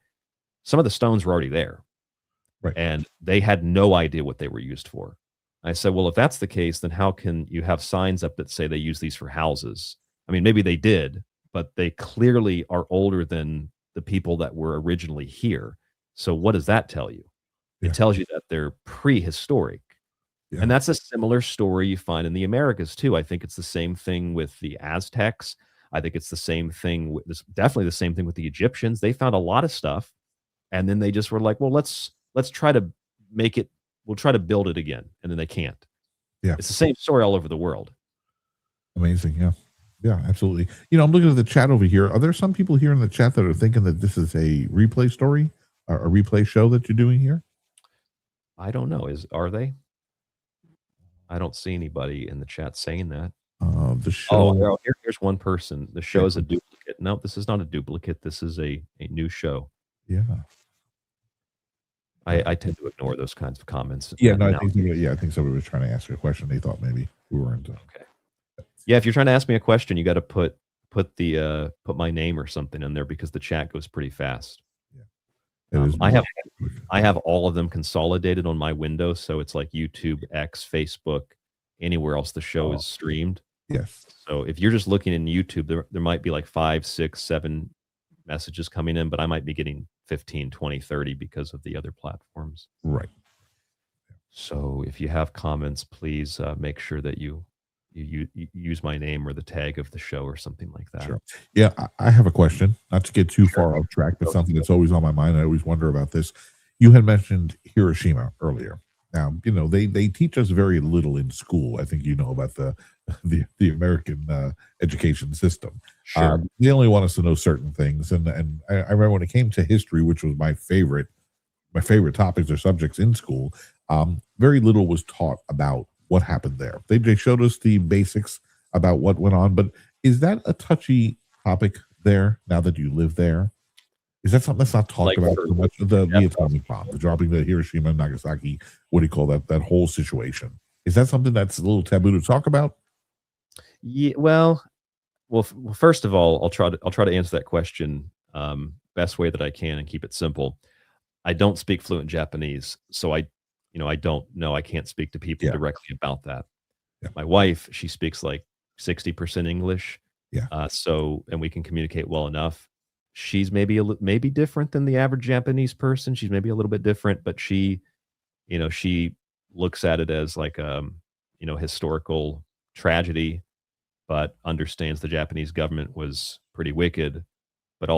some of the stones were already there. Right. And they had no idea what they were used for. I said, well, if that's the case, then how can you have signs up that say they use these for houses? I mean, maybe they did, but they clearly are older than the people that were originally here. So what does that tell you? Yeah. It tells you that they're prehistoric. Yeah. And that's a similar story you find in the Americas too. I think it's the same thing with the Aztecs. I think it's the same thing with definitely the same thing with the Egyptians. They found a lot of stuff, and then they just were like, well, let's try to make it, we'll try to build it again. And then they can't. Yeah. It's the same story all over the world. Amazing. Yeah. Yeah, absolutely. I'm looking at the chat over here. Are there some people here in the chat that are thinking that this is a replay story, a replay show that you're doing here? I don't know. Are they? I don't see anybody in the chat saying that. The show. Here's one person. The show is a duplicate. No, this is not a duplicate. This is a new show. Yeah. I tend to ignore those kinds of comments. Yeah, no, I think somebody was trying to ask you a question. They thought maybe we weren't. Okay. Yeah, if you're trying to ask me a question, you got to put my name or something in there because the chat goes pretty fast. Yeah. I have all of them consolidated on my window, so it's like YouTube, X, Facebook, anywhere else the show is streamed. Yes. So if you're just looking in YouTube, there might be like 5, 6, 7 messages coming in, but I might be getting 15, 20, 30 because of the other platforms. Right. So if you have comments, please make sure that you use my name or the tag of the show or something like that. Sure. Yeah, I have a question, not to get too far off track, but something that's always on my mind. I always wonder about this. You had mentioned Hiroshima earlier. Now, they teach us very little in school. I think about the American education system. Sure. They only want us to know certain things. And I remember when it came to history, which was my favorite topics or subjects in school, very little was taught about what happened there. They showed us the basics about what went on, but is that a touchy topic there now that you live there? Is that something that's not talked about so much? The atomic bomb, the dropping of Hiroshima and Nagasaki, what do you call that whole situation? Is that something that's a little taboo to talk about? Yeah, well, first of all, I'll try to answer that question best way that I can and keep it simple. I don't speak fluent Japanese, so I don't know. I can't speak to people directly about that. Yeah. My wife, she speaks like 60% English. Yeah. And we can communicate well enough. She's maybe different than the average Japanese person. She's maybe a little bit different, but she looks at it as like historical tragedy, but understands the Japanese government was pretty wicked. But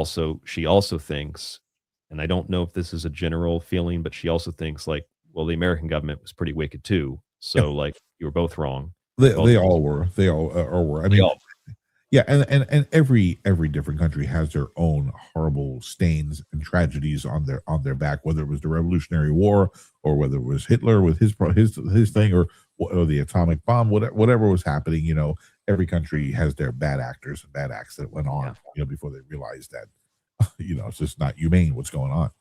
she also thinks, and I don't know if this is a general feeling, but she also thinks like, well, the American government was pretty wicked too. So like you were both wrong. They all were. They all were. I mean, yeah, and every different country has their own horrible stains and tragedies on their back, whether it was the Revolutionary War or whether it was Hitler with his thing or the atomic bomb, whatever was happening. Every country has their bad actors and bad acts that went on, before they realized that, it's just not humane what's going on.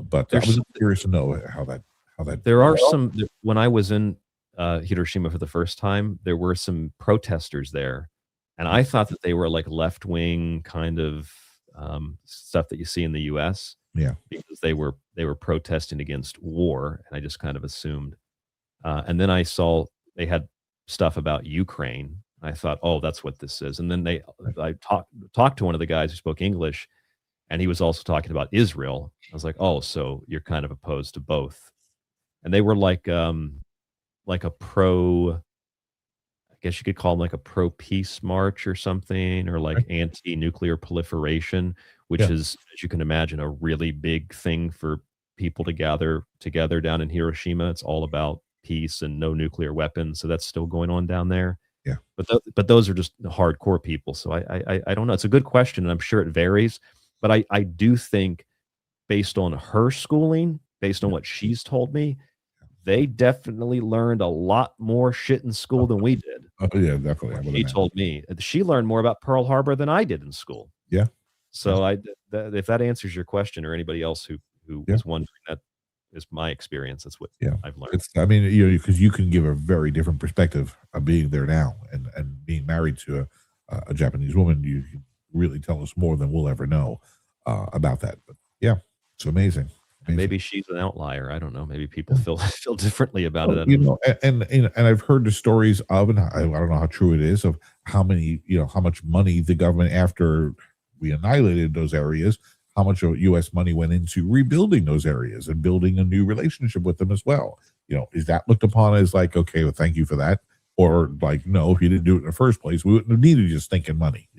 But I was curious to know how There are some, when I was in Hiroshima for the first time, there were some protesters there. And I thought that they were like left-wing kind of stuff that you see in the US. Yeah. Because they were protesting against war. And I just kind of assumed. And then I saw they had stuff about Ukraine. I thought, oh, that's what this is. And then I talked to one of the guys who spoke English, and he was also talking about Israel. I was like, oh, so you're kind of opposed to both. And they were like a pro, I guess you could call them like a pro-peace march or something, or like anti-nuclear proliferation, which is, as you can imagine, a really big thing for people to gather together down in Hiroshima. It's all about peace and no nuclear weapons. So that's still going on down there. Yeah. But those are just hardcore people. So I don't know. It's a good question, and I'm sure it varies. But I do think, based on her schooling, based on what she's told me, they definitely learned a lot more shit in school than we did. Oh yeah, definitely. She told me she learned more about Pearl Harbor than I did in school. Yeah. So if that answers your question, or anybody else who was wondering, that is my experience. That's what I've learned. I mean, because you can give a very different perspective of being there now and being married to a Japanese woman. You can really tell us more than we'll ever know about that. But yeah, it's amazing. Maybe she's an outlier. I don't know. Maybe people feel differently about it. And I've heard the stories of, and I don't know how true it is, of how much money the government, after we annihilated those areas, how much of U.S. money went into rebuilding those areas and building a new relationship with them as well. Is that looked upon as like, okay, well, thank you for that? Or like, no, if you didn't do it in the first place, we wouldn't have needed you stinking money,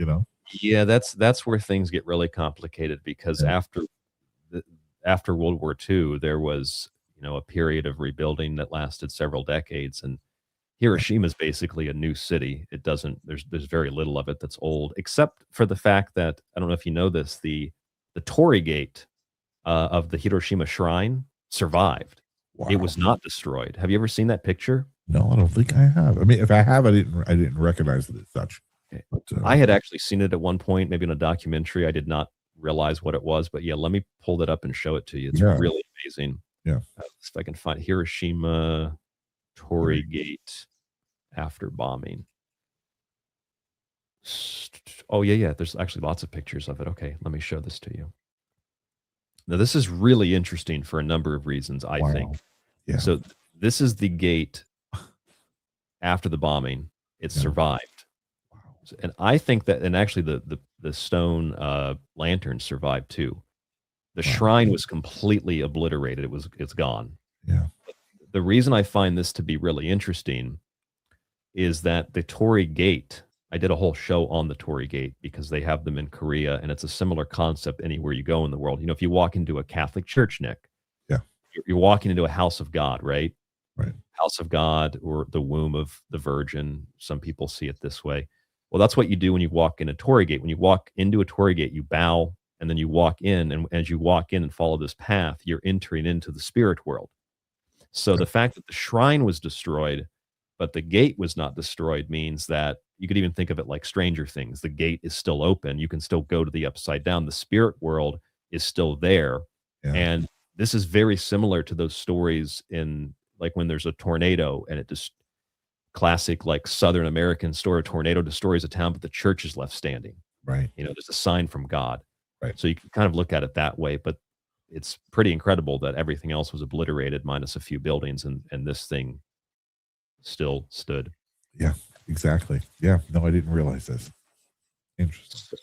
Yeah, that's where things get really complicated, because after World War II, there was, a period of rebuilding that lasted several decades, and Hiroshima is basically a new city. It doesn't, there's very little of it that's old, except for the fact that, I don't know if you know this, the Torii Gate of the Hiroshima Shrine survived. Wow. It was not destroyed. Have you ever seen that picture? No, I don't think I have. I mean, if I have, I didn't recognize it as such. Okay. But, I had actually seen it at one point, maybe in a documentary. I did not realize what it was, but yeah, let me pull that up and show it to you. It's really amazing. Yeah. If I can find Hiroshima Torii Gate after bombing. Oh yeah. There's actually lots of pictures of it. Okay, let me show this to you. Now, this is really interesting for a number of reasons, I think. Yeah. So this is the gate after the bombing. It survived. And I think that, and actually the stone lantern survived too. The shrine was completely obliterated. It's gone. Yeah. The reason I find this to be really interesting is that the Torii Gate, I did a whole show on the Torii Gate because they have them in Korea, and it's a similar concept anywhere you go in the world. If you walk into a Catholic church, Nick, you're walking into a house of God, right? Right. House of God, or the womb of the Virgin. Some people see it this way. Well, that's what you do when you walk in a Torii Gate. When you walk into a Torii Gate, you bow, and then you walk in. And as you walk in and follow this path, you're entering into the spirit world. So the fact that the shrine was destroyed, but the gate was not destroyed, means that you could even think of it like Stranger Things. The gate is still open. You can still go to the upside down. The spirit world is still there. Yeah. And this is very similar to those stories in, like, when there's a tornado and it just, classic like Southern American story, a tornado destroys a town, but the church is left standing. Right. There's a sign from God. Right. So you can kind of look at it that way, but it's pretty incredible that everything else was obliterated minus a few buildings, and this thing still stood. Yeah, exactly. Yeah. No, I didn't realize this. Interesting.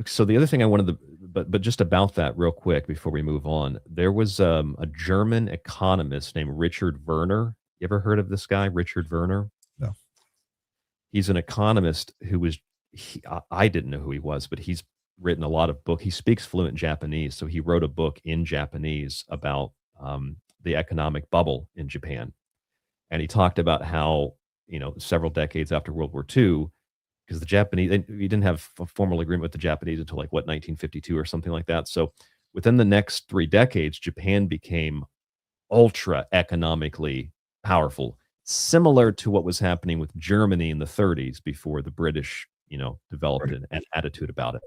So the other thing I wanted to, but just about that real quick before we move on, there was a German economist named Richard Werner. You ever heard of this guy, Richard Werner? No. He's an economist who was, I didn't know who he was, but he's written a lot of books. He speaks fluent Japanese, so he wrote a book in Japanese about the economic bubble in Japan. And he talked about how, several decades after World War II, because the Japanese, we didn't have a formal agreement with the Japanese until 1952 or something like that. So within the next 3 decades, Japan became ultra economically powerful, similar to what was happening with Germany in the 30s before the British, developed an attitude about it.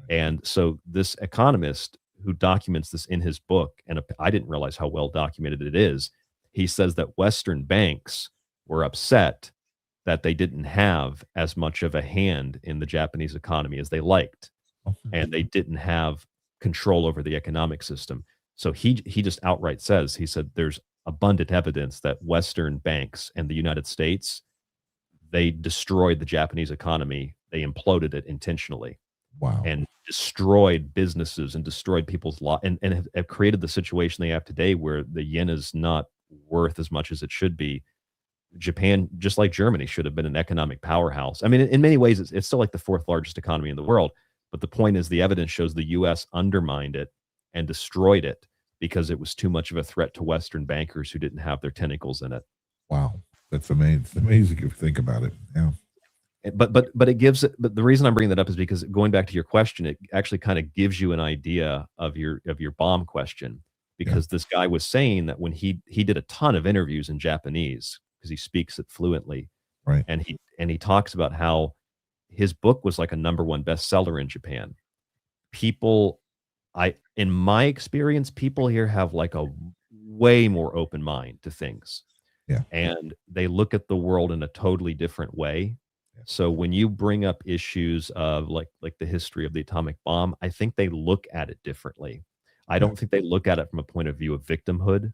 And so this economist who documents this in his book, and I didn't realize how well documented it is, he says that Western banks were upset that they didn't have as much of a hand in the Japanese economy as they liked, and they didn't have control over the economic system. So he just outright says, he said, there's abundant evidence that Western banks and the United States, they destroyed the Japanese economy. They imploded it intentionally. Wow. And destroyed businesses and destroyed people's and have created the situation they have today where the yen is not worth as much as it should be. Japan, just like Germany, should have been an economic powerhouse. I mean, in many ways, it's still like the fourth largest economy in the world. But the point is, the evidence shows the U.S. undermined it and destroyed it because it was too much of a threat to Western bankers who didn't have their tentacles in it. Wow, that's amazing. It's amazing if you think about it. Yeah. But it gives. But the reason I'm bringing that up is because, going back to your question, it actually kind of gives you an idea of your bomb question. Because this guy was saying that when he did a ton of interviews in Japanese, because he speaks it fluently, right? And he talks about how his book was like a #1 bestseller in Japan. In my experience, people here have like a way more open mind to things. Yeah. And they look at the world in a totally different way. Yeah. So when you bring up issues of like the history of the atomic bomb, I think they look at it differently. I don't think they look at it from a point of view of victimhood.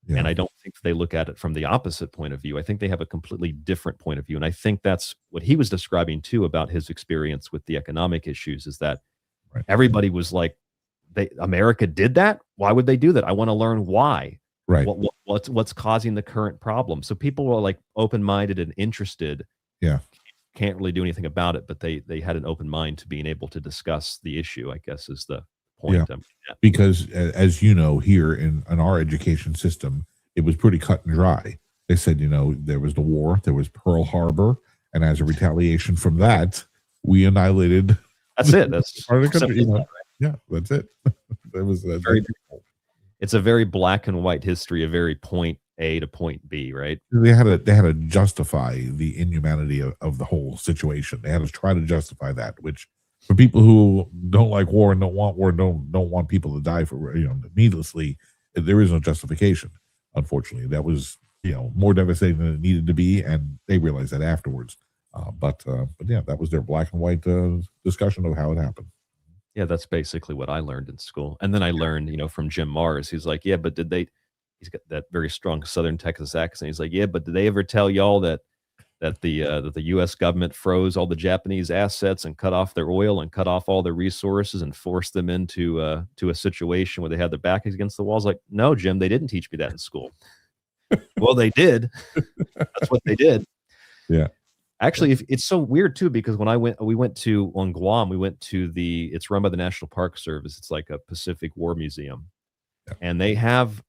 Yeah. And I don't think they look at it from the opposite point of view. I think they have a completely different point of view. And I think that's what he was describing too about his experience with the economic issues, is that everybody was like, America did that? Why would they do that? I want to learn why. Right. What's causing the current problem? So people were like open-minded and interested. Yeah. Can't really do anything about it, but they had an open mind to being able to discuss the issue, I guess, is the point. Yeah. Because as you know, here in our education system, it was pretty cut and dry. They said, there was the war, there was Pearl Harbor, and as a retaliation from that, we annihilated. That's it. That's part of the country. Yeah, that's it. It's a very black and white history, a very point A to point B, right? They had to justify the inhumanity of the whole situation. They had to try to justify that, which for people who don't like war and don't want war, don't want people to die for needlessly, there is no justification. Unfortunately, that was more devastating than it needed to be, and they realized that afterwards. But yeah, that was their black and white discussion of how it happened. Yeah, that's basically what I learned in school. And then I learned, from Jim Mars. He's like, yeah, but he's got that very strong Southern Texas accent. He's like, yeah, but did they ever tell y'all that the U.S. government froze all the Japanese assets and cut off their oil and cut off all their resources and forced them into a situation where they had their backs against the walls? Like, no, Jim, they didn't teach me that in school. Well, they did. That's what they did. Yeah. Actually, it's so weird too, because when we went to on Guam, we went to it's run by the National Park Service. It's like a Pacific War museum, and they have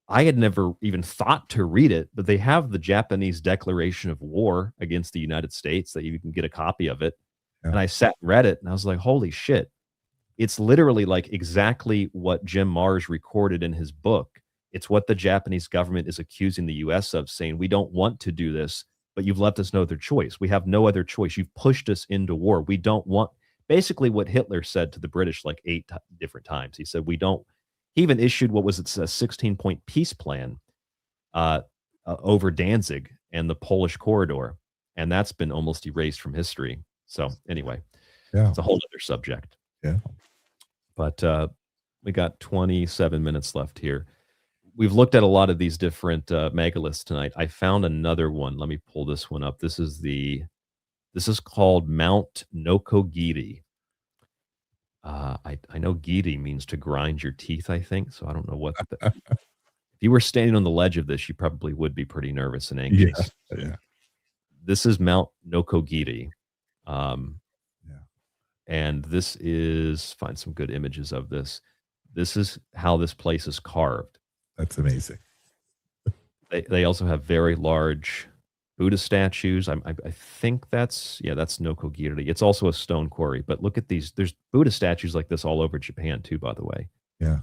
I had never even thought to read it, but they have the Japanese declaration of war against the United States that you can get a copy of it. Yeah. And I sat and read it, and I was like, holy shit. It's literally like exactly what Jim Mars recorded in his book. It's what the Japanese government is accusing the U.S. of, saying, we don't want to do this, but you've left us no other choice. We have no other choice. You've pushed us into war. We don't want, basically what Hitler said to the British like 8 different times. He said, he even issued a 16-point peace plan over Danzig and the Polish corridor. And that's been almost erased from history. So anyway, it's a whole other subject. Yeah. But we got 27 minutes left here. We've looked at a lot of these different megaliths tonight. I found another one. Let me pull this one up. This is called Mount Nokogiri. I know giri means to grind your teeth, I think. So I don't know what. If you were standing on the ledge of this, you probably would be pretty nervous and anxious. Yeah. This is Mount Nokogiri. And this is, find some good images of this. This is how this place is carved. That's amazing. They also have very large Buddha statues. I think that's Nokogiri. It's also a stone quarry. But look at these. There's Buddha statues like this all over Japan too, by the way. Yeah.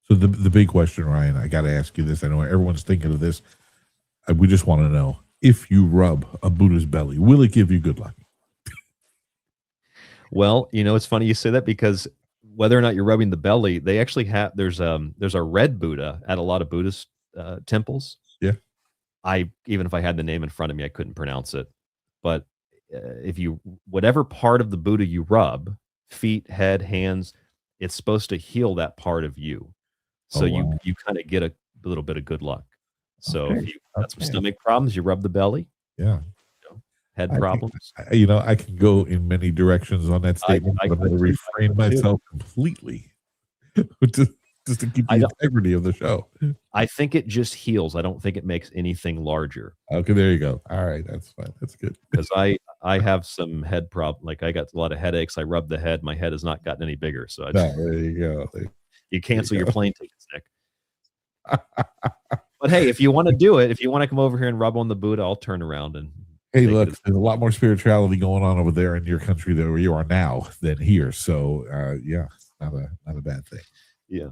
So the big question, Ryan, I got to ask you this. I know everyone's thinking of this. We just want to know, if you rub a Buddha's belly, will it give you good luck? Well, it's funny you say that, because whether or not you're rubbing the belly, they actually have, there's a red Buddha at a lot of Buddhist temples. Yeah. Even if I had the name in front of me, I couldn't pronounce it. But whatever part of the Buddha you rub, feet, head, hands, it's supposed to heal that part of you. So you kind of get a little bit of good luck. So if you got some stomach problems, you rub the belly. Yeah. Head problems. I can go in many directions on that statement, but I'm going to refrain myself completely just to keep the integrity of the show. I think it just heals. I don't think it makes anything larger. Okay, there you go. All right, that's fine. That's good. Because I have some head problem. Like I got a lot of headaches. I rub the head. My head has not gotten any bigger. So there you go. You cancel your plane tickets, Nick. But hey, if you want to do it, if you want to come over here and rub on the Buddha, I'll turn around and. Hey, look, there's a lot more spirituality going on over there in your country where you are now than here. So, yeah, not a bad thing. Yeah.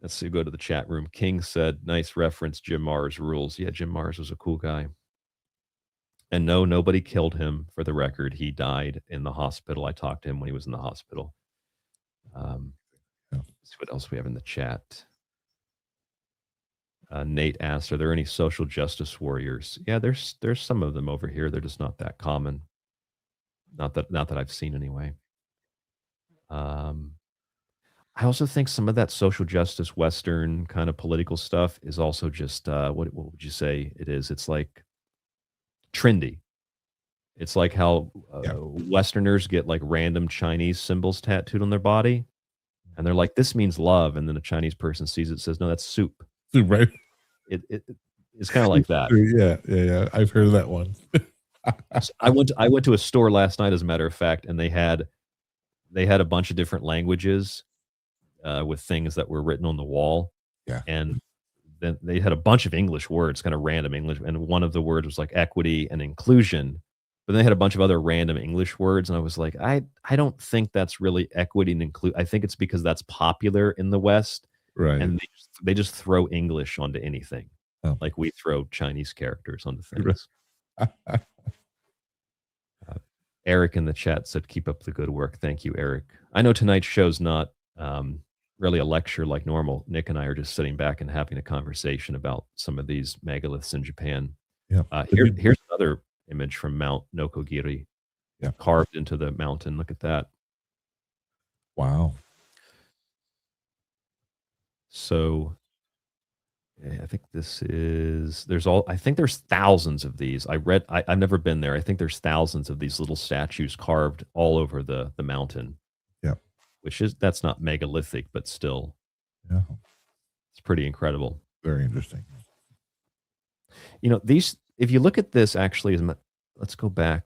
Let's see. Go to the chat room. King said, "Nice reference. Jim Mars rules." Yeah, Jim Mars was a cool guy. And no, nobody killed him. For the record, he died in the hospital. I talked to him when he was in the hospital. Let's see what else we have in the chat. Nate asked, "Are there any social justice warriors?" Yeah, there's some of them over here. They're just not that common. Not that I've seen anyway. I also think some of that social justice, Western kind of political stuff is also just what would you say it is? It's like trendy. It's like how Westerners get like random Chinese symbols tattooed on their body, and they're like, "This means love," and then a Chinese person sees it, says, "No, that's soup." Soup, right? It's kind of like that. Yeah. I've heard of that one. I went to a store last night, as a matter of fact, and they had a bunch of different languages with things that were written on the wall. Yeah. And then they had a bunch of English words, kind of random English, and one of the words was like equity and inclusion. But they had a bunch of other random English words, and I was like, I don't think that's really equity and include. I think it's because that's popular in the West. Right. And they just throw English onto anything. Like we throw Chinese characters onto things. Eric in the chat said, "Keep up the good work." Thank you, Eric. I know tonight's show's not really a lecture like normal. Nick and I are just sitting back and having a conversation about some of these megaliths in Japan. Yeah. Here's another image from Mount Nokogiri, carved into the mountain. Look at that. Wow. So I think I think there's thousands of these. I've never been there. I think there's thousands of these little statues carved all over the mountain. Yeah. That's not megalithic, but still. Yeah. It's pretty incredible. Very interesting. If you look at this, actually, let's go back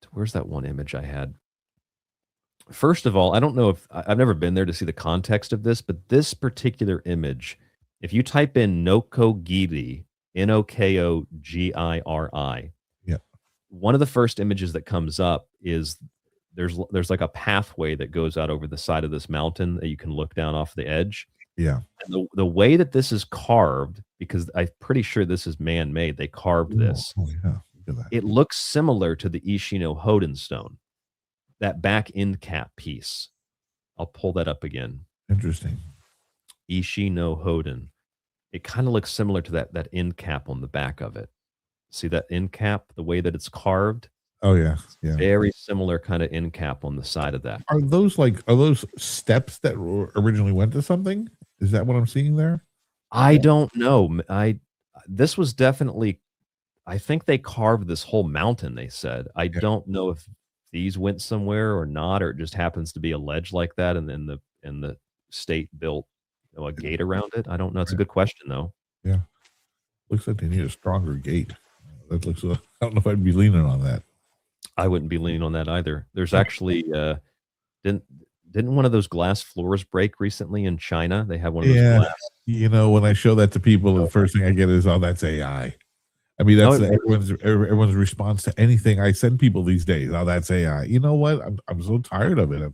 to where's that one image I had? First of all, I don't know if I've never been there to see the context of this, but this particular image, if you type in Nokogiri, Nokogiri, one of the first images that comes up is there's like a pathway that goes out over the side of this mountain that you can look down off the edge. Yeah. And the way that this is carved, because I'm pretty sure this is man-made, they carved this. Oh, yeah. Look at that. It looks similar to the Ishi-no-Hoden stone. That back end cap piece. I'll pull that up again. Interesting. Ishi-no-Hoden. It kind of looks similar to that end cap on the back of it. See that end cap, the way that it's carved? Oh, yeah. Yeah. Very similar kind of end cap on the side of that. Are those steps that originally went to something? Is that what I'm seeing there? I don't know. This was definitely, I think they carved this whole mountain, they said. I don't know if these went somewhere or not, or it just happens to be a ledge like that, and then the state built a gate around it. I don't know. It's a good question, though. Yeah. Looks like they need a stronger gate. I don't know if I'd be leaning on that. I wouldn't be leaning on that either. There's actually didn't one of those glass floors break recently in China? They have one of those glass. When I show that to people, the first thing I get is, "Oh, that's AI." I mean, that's everyone's response to anything I send people these days. "Oh, that's AI." You know what? I'm so tired of it.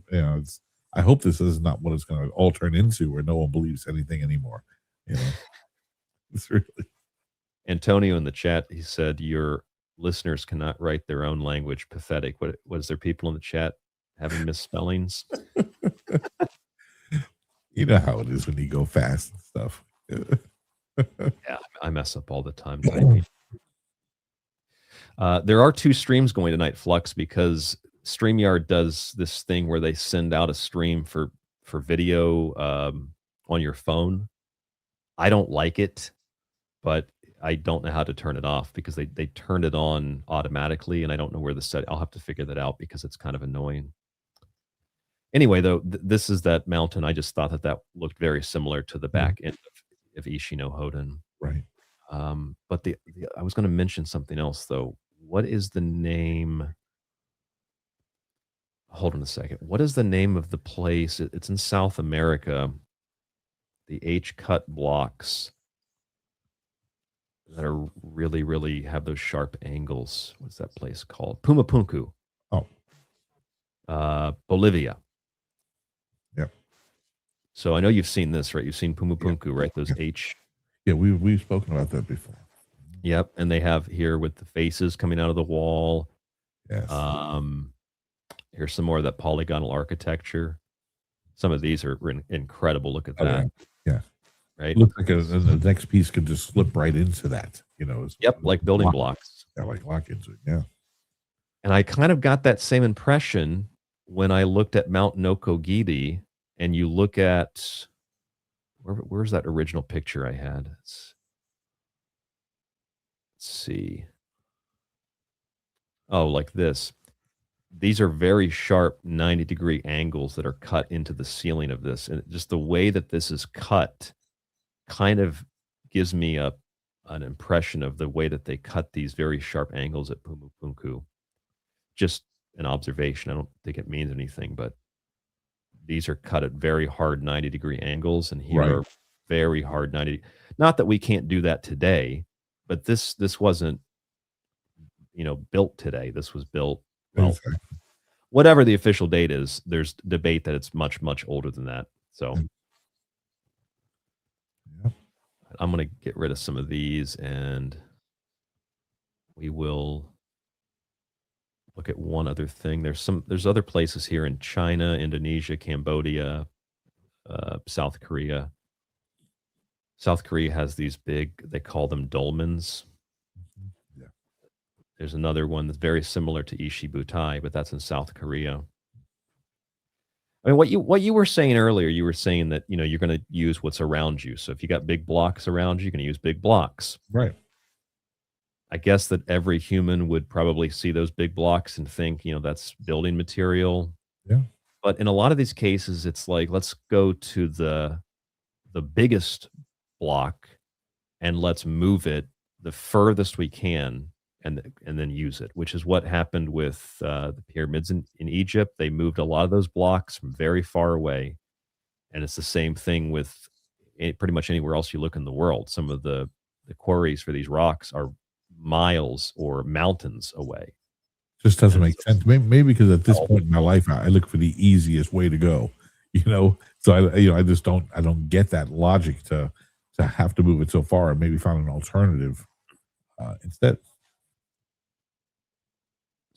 I hope this is not what it's going to all turn into, where no one believes anything anymore. It's really. Antonio in the chat, he said, "Your listeners cannot write their own language. Pathetic." Was there people in the chat having misspellings? You know how it is when you go fast and stuff. Yeah, I mess up all the time typing. There are 2 streams going tonight, Flux, because StreamYard does this thing where they send out a stream for video on your phone. I don't like it, but I don't know how to turn it off because they turn it on automatically, and I don't know where the set. I'll have to figure that out because it's kind of annoying. Anyway, though, this is that mountain. I just thought that looked very similar to the back end of Ishi-no-Hoden. Right. But I was going to mention something else, though. What is the name? Hold on a second. What is the name of the place? It's in South America. The H-cut blocks that are really, really have those sharp angles. What's that place called? Pumapunku. Oh. Bolivia. Yep. So I know you've seen this, right? You've seen Pumapunku, right? Those H. Yeah, we've spoken about that before. Yep, and they have here with the faces coming out of the wall. Yes. Here's some more of that polygonal architecture. Some of these are incredible. Look at that. Yeah. Right. Looks like the next piece could just slip right into that. You know. Yep, like building blocks. Yeah, like lock into it. Yeah. And I kind of got that same impression when I looked at Mount Nokogiri, and you look at where's that original picture I had? Let's see. Oh, like this. These are very sharp 90-degree angles that are cut into the ceiling of this. And just the way that this is cut kind of gives me an impression of the way that they cut these very sharp angles at Pumapunku. Just an observation. I don't think it means anything, but these are cut at very hard 90-degree angles, and here are very hard 90. Not that we can't do that today, but this wasn't, built today. This was built, well, whatever the official date is. There's debate that it's much, much older than that. So I'm going to get rid of some of these, and we will look at one other thing. There's other places here in China, Indonesia, Cambodia, South Korea. South Korea has these big, they call them dolmens. Yeah. There's another one that's very similar to Ishibutai, but that's in South Korea. I mean, what you were saying earlier, you were saying that, you're going to use what's around you. So if you got big blocks around you, you're going to use big blocks. Right. I guess that every human would probably see those big blocks and think, that's building material. Yeah. But in a lot of these cases, it's like, let's go to the biggest block and let's move it the furthest we can and then use it, which is what happened with the pyramids in Egypt. They moved a lot of those blocks from very far away. And it's the same thing with pretty much anywhere else you look in the world. Some of the quarries for these rocks are miles or mountains away. Just doesn't make sense. Maybe because at this point in my life, I look for the easiest way to go. So I just don't get that logic to have to move it so far, and maybe find an alternative instead.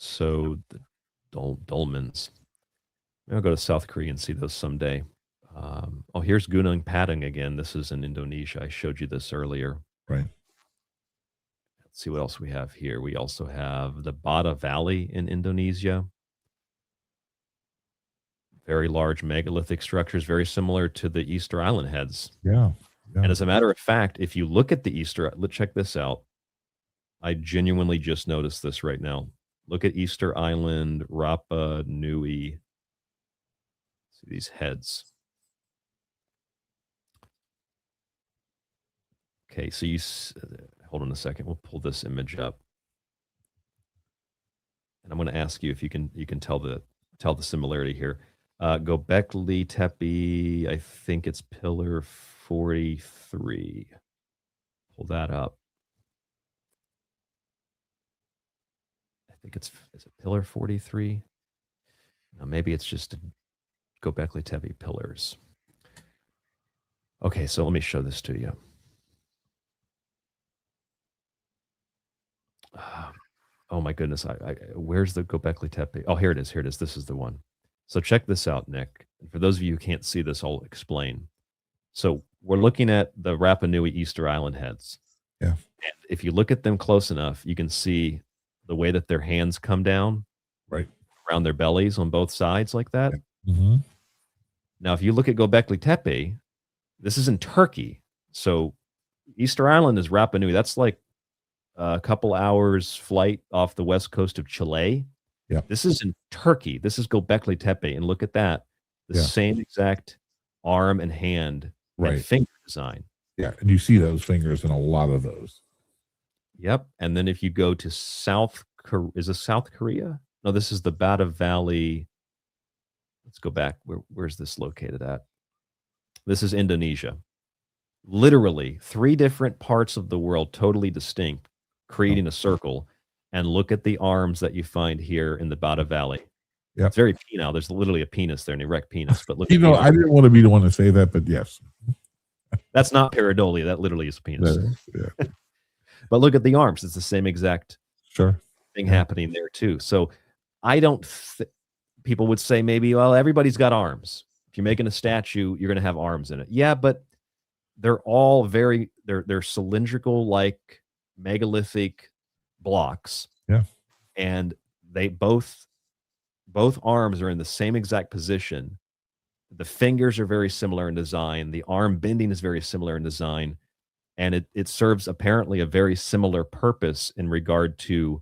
So the dolmens. Maybe I'll go to South Korea and see those someday. Here's Gunung Padang again. This is in Indonesia. I showed you this earlier. Right. Let's see what else we have here. We also have the Bada Valley in Indonesia. Very large megalithic structures, very similar to the Easter Island heads. Yeah. And as a matter of fact, if you look at the check this out. I genuinely just noticed this right now. Look at Easter Island, Rapa Nui. See these heads. Okay, so hold on a second. We'll pull this image up, and I'm going to ask you if you can tell the similarity here. Gobekli Tepe, I think it's pillar 43. Pull that up. I think is it pillar 43? No, maybe it's just Gobekli Tepe pillars. Okay, so let me show this to you. Oh my goodness! Where's the Gobekli Tepe? Oh, here it is. Here it is. This is the one. So check this out, Nick. And for those of you who can't see this, I'll explain. So we're looking at the Rapa Nui Easter Island heads. Yeah. And if you look at them close enough, you can see the way that their hands come down right around their bellies on both sides like that. Yeah. Mm-hmm. Now, if you look at Göbekli Tepe, this is in Turkey. So Easter Island is Rapa Nui. That's like a couple hours flight off the west coast of Chile. Yeah. This is in Turkey. This is Göbekli Tepe. And look at that. The same exact arm and hand and finger design. Yeah. And you see those fingers in a lot of those. Yep. And then if you go to South Korea, is this South Korea? No, this is the Bata Valley. Let's go back. Where's this located at? This is Indonesia. Literally 3 different parts of the world, totally distinct, creating a circle. And look at the arms that you find here in the Bata Valley. Yeah. It's very penile. There's literally a penis there, an erect penis. But look, I didn't want to be the one to say that, but yes. That's not pareidolia. That literally is a penis. Yeah. But look at the arms. It's the same exact thing happening there too. So I don't people would say maybe, well, everybody's got arms. If you're making a statue, you're going to have arms in it. Yeah, but they're all they're cylindrical, like megalithic blocks. Yeah. And they both arms are in the same exact position. The fingers are very similar in design. The arm bending is very similar in design. And it serves apparently a very similar purpose in regard to,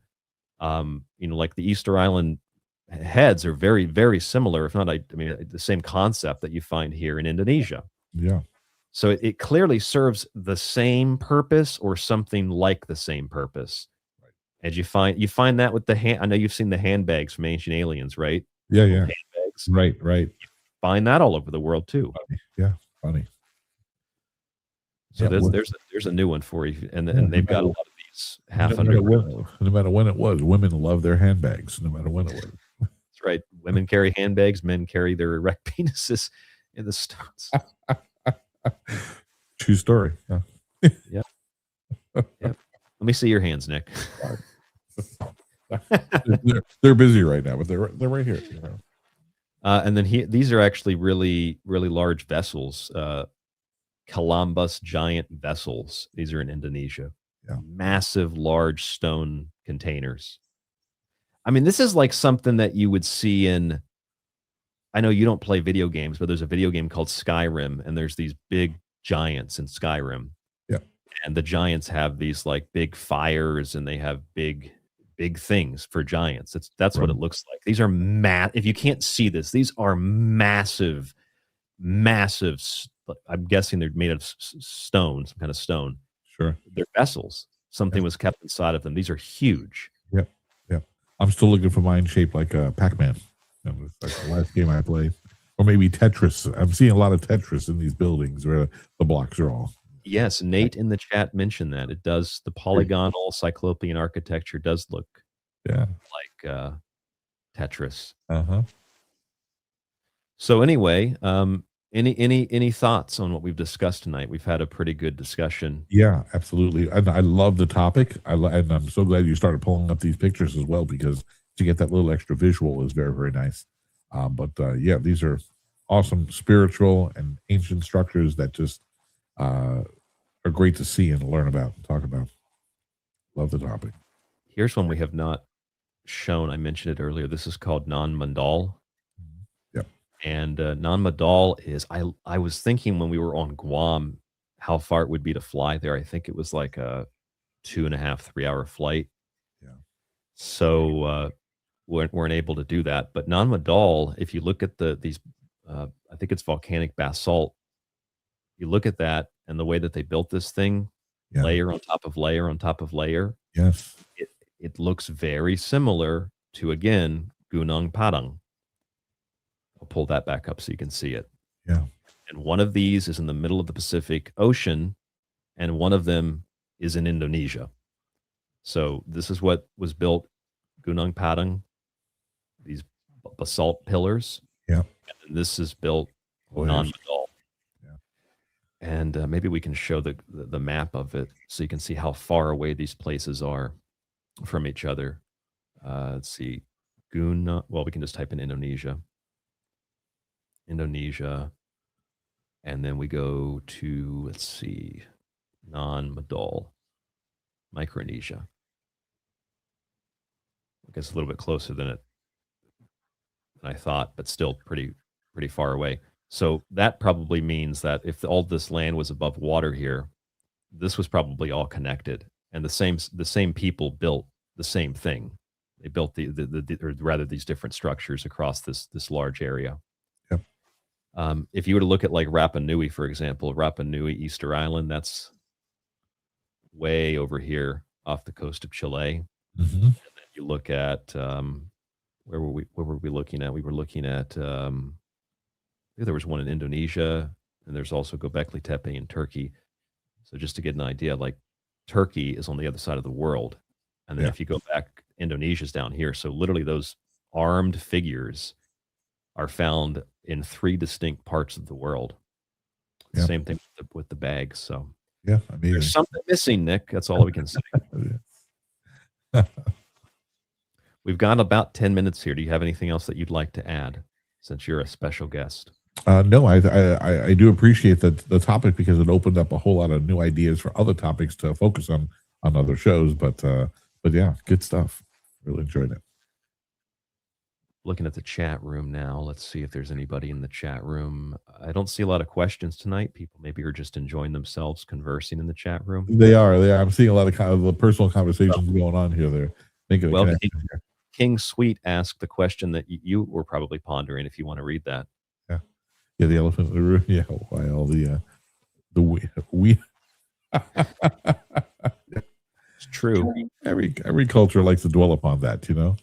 like the Easter Island heads are very, very similar, if not, the same concept that you find here in Indonesia. Yeah. So it clearly serves the same purpose or something like the same purpose. Right. And you find that with the hand. I know you've seen the handbags from Ancient Aliens, right? Yeah. Handbags. Right. You find that all over the world too. Funny. Yeah. Funny. So there's a new one for you, and they've got a lot of these half underground. No matter when it was, women love their handbags. No matter when it was. That's right. Women carry handbags. Men carry their erect penises in the stones. True story. Yeah. Yep. Let me see your hands, Nick. they're busy right now, but they're right here. You know? And then these are actually really, really large vessels. Columbus giant vessels. These are in Indonesia. Yeah. Massive, large stone containers. I mean, this is like something that you would see in, I know you don't play video games, but there's a video game called Skyrim, and there's these big giants in Skyrim. Yeah. And the giants have these like big fires, and they have big things for giants. That's what it looks like. These are if you can't see this, these are massive. I'm guessing they're made of stone, some kind of stone. Sure. They're vessels. Something was kept inside of them. These are huge. Yep. I'm still looking for mine shaped like Pac-Man. It's like the last game I played. Or maybe Tetris. I'm seeing a lot of Tetris in these buildings where the blocks are all. Yes, Nate in the chat mentioned that. It does. The polygonal cyclopean architecture does look like Tetris. Uh-huh. So anyway, any thoughts on what we've discussed tonight? We've had a pretty good discussion. Yeah, absolutely. And I love the topic. And I'm so glad you started pulling up these pictures as well, because to get that little extra visual is very, very nice. But these are awesome spiritual and ancient structures that just are great to see and learn about and talk about. Love the topic. Here's one we have not shown. I mentioned it earlier. This is called Nan Mandal. Yep. And Nan Mandal is, I was thinking when we were on Guam, how far it would be to fly there. I think it was like a 2.5, 3 hour flight. Yeah. So weren't able to do that. But Nan Mandal, if you look at these, I think it's volcanic basalt. You look at that and the way that they built this thing, layer on top of layer on top of layer. Yes. It looks very similar to, again, Gunung Padang. I'll pull that back up so you can see it. Yeah. And one of these is in the middle of the Pacific Ocean, and one of them is in Indonesia. So this is what was built, Gunung Padang, these basalt pillars. Yeah. And this is built Nan Mandal. And maybe we can show the map of it so you can see how far away these places are from each other. Let's see. Well, we can just type in Indonesia. Indonesia, and then we go to, let's see, non-Madol, Micronesia. I guess a little bit closer than I thought, but still pretty far away. So that probably means that if all this land was above water here, this was probably all connected, and the same people built the same thing. They built or rather these different structures across this large area. Yep. If you were to look at like Rapa Nui, for example, Rapa Nui, Easter Island, that's way over here off the coast of Chile. Mm-hmm. And then you look at where were we looking at? We were looking at there was one in Indonesia, and there's also Göbekli Tepe in Turkey. So just to get an idea, like Turkey is on the other side of the world, and then if you go back, Indonesia's down here. So literally, those armed figures are found in 3 distinct parts of the world. Yep. Same thing with the bags. So yeah, amazing. There's something missing, Nick. That's all we can say. We've got about 10 minutes here. Do you have anything else that you'd like to add, since you're a special guest? No, I do appreciate the topic, because it opened up a whole lot of new ideas for other topics to focus on other shows. But yeah, good stuff. Really enjoyed it. Looking at the chat room now. Let's see if there's anybody in the chat room. I don't see a lot of questions tonight. People maybe are just enjoying themselves conversing in the chat room. They are. I'm seeing a lot of kind of the personal conversations going on here. They're thinking. Well, King Sweet asked the question that you were probably pondering. If you want to read that. Yeah, the elephant in the room. Yeah, why all the we. It's true. Every culture likes to dwell upon that, you know.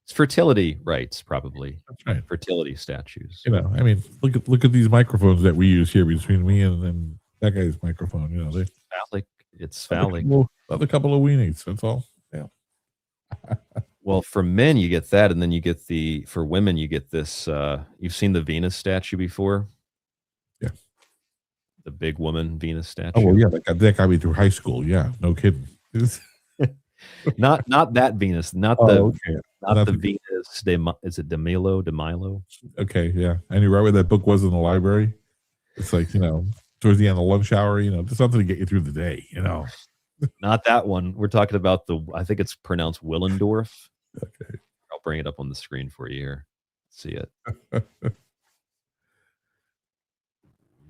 It's fertility rites, probably. That's right. Fertility statues. You know, I mean, look at these microphones that we use here between me and that guy's microphone. You know, they phallic. It's phallic. Another couple of weenies. That's all. Yeah. Well, for men, you get that, and then you get for women, you get this. You've seen the Venus statue before? Yeah. The big woman Venus statue. Oh, well, yeah, that got me through high school. Yeah, no kidding. not that Venus, not the Venus. Is it de Milo? Okay, yeah. And you're right where that book was in the library. It's like, you know, towards the end of the lunch hour, you know, just something to get you through the day, you know. Not that one. We're talking about I think it's pronounced Willendorf. Okay. I'll bring it up on the screen for you here. See it.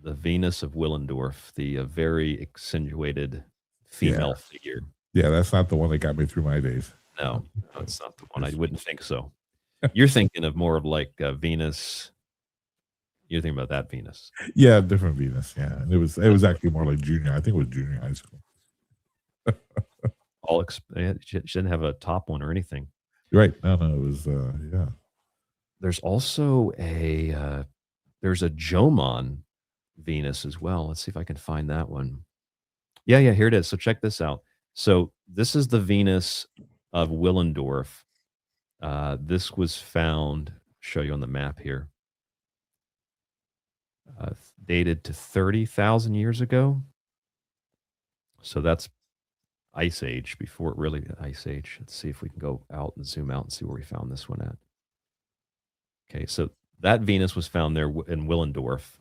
The Venus of Willendorf, the very accentuated female figure. Yeah, that's not the one that got me through my days. No, it's not the one. I wouldn't think so. You're thinking of more of like Venus. You're thinking about that Venus. Yeah, different Venus. Yeah, it was actually more like junior. I think it was junior high school. She didn't have a top one or anything. Right. No, it was yeah. There's also there's a Jomon Venus as well. Let's see if I can find that one. Yeah, here it is. So check this out. So this is the Venus of Willendorf. This was found, show you on the map here, dated to 30,000 years ago. So that's Ice Age, before it really Ice Age. Let's see if we can go out and zoom out and see where we found this one at. Okay, so that Venus was found there in Willendorf.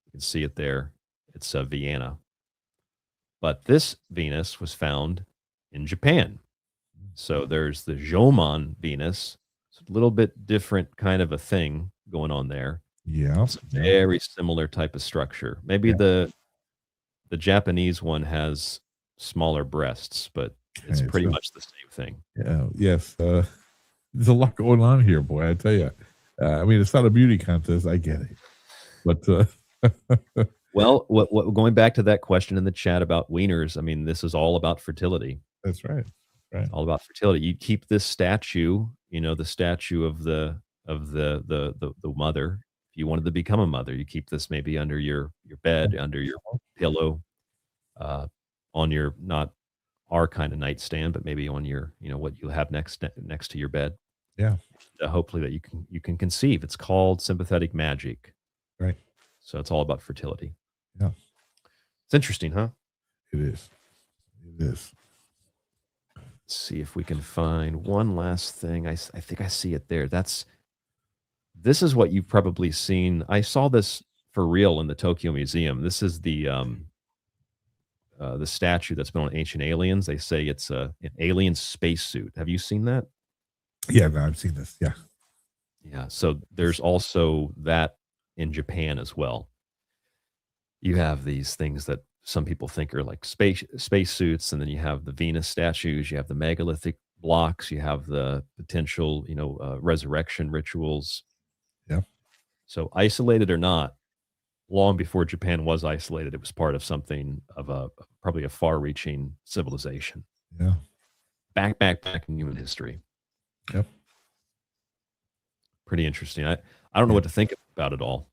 You can see it there. It's Vienna. But this Venus was found in Japan. So there's the Jomon Venus. It's a little bit different kind of a thing going on there. Yeah. It's a very similar type of structure. Maybe the Japanese one has smaller breasts, but it's pretty much the same thing. Yeah. Yes. There's a lot going on here, boy. I tell you. I mean, it's not a beauty contest. I get it, but well, what going back to that question in the chat about wieners, I mean, this is all about fertility. That's right. Right. All about fertility. You keep this statue, you know, the statue of the mother. If you wanted to become a mother, you keep this maybe under your bed, under your pillow, on your, not our kind of nightstand, but maybe on your, you know, what you'll have next to your bed. Yeah. Hopefully that you can conceive. It's called sympathetic magic. Right. So it's all about fertility. Yeah. It's interesting, huh? It is. It is. Let's see if we can find one last thing. I think I see it there. That's This is what you've probably seen. I saw this for real in the Tokyo Museum. This is the statue that's been on Ancient Aliens. They say it's an alien spacesuit. Have you seen that? Yeah, no, I've seen this. Yeah. Yeah. So there's also that in Japan as well. You have these things that some people think are like spacesuits, and then you have the Venus statues, you have the megalithic blocks, you have the potential, resurrection rituals. Yeah. So isolated or not, long before Japan was isolated, it was part of something of probably a far-reaching civilization. Yeah. Back in human history. Yep. Pretty interesting. I don't know what to think about it all.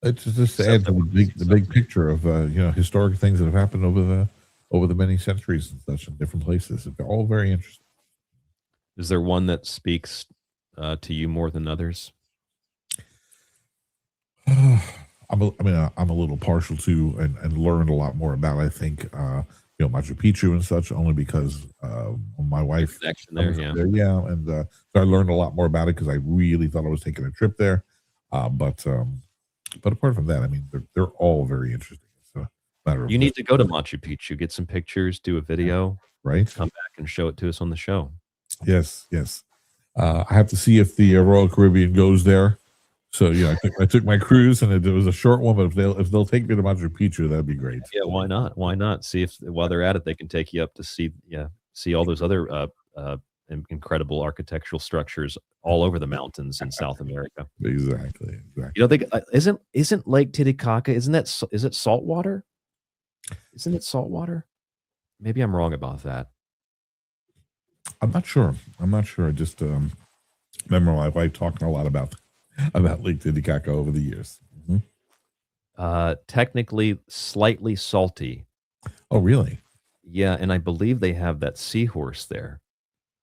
It's just to add to the big picture of historic things that have happened over the many centuries and such in different places. They're all very interesting. Is there one that speaks to you more than others? I'm a little partial to and learned a lot more about, I think, Machu Picchu and such, only because my wife there, and so I learned a lot more about it because I really thought I was taking a trip there. But apart from that, I mean, they're all very interesting. It's a matter of you need to go to Machu Picchu, get some pictures, do a video, right? Come back and show it to us on the show. Yes. I have to see if the Royal Caribbean goes there. So I took my cruise, and it was a short one. But if they'll take me to Machu Picchu, that'd be great. Yeah, why not? Why not? See if while they're at it, they can take you up to see all those other incredible architectural structures all over the mountains in South America. Exactly. Isn't Lake Titicaca? Is it saltwater? Isn't it saltwater? Maybe I'm wrong about that. I'm not sure. I just remember my wife talking a lot about Lake Titicaca over the years. Mm-hmm. Technically slightly salty. Oh, really? Yeah, and I believe they have that seahorse there.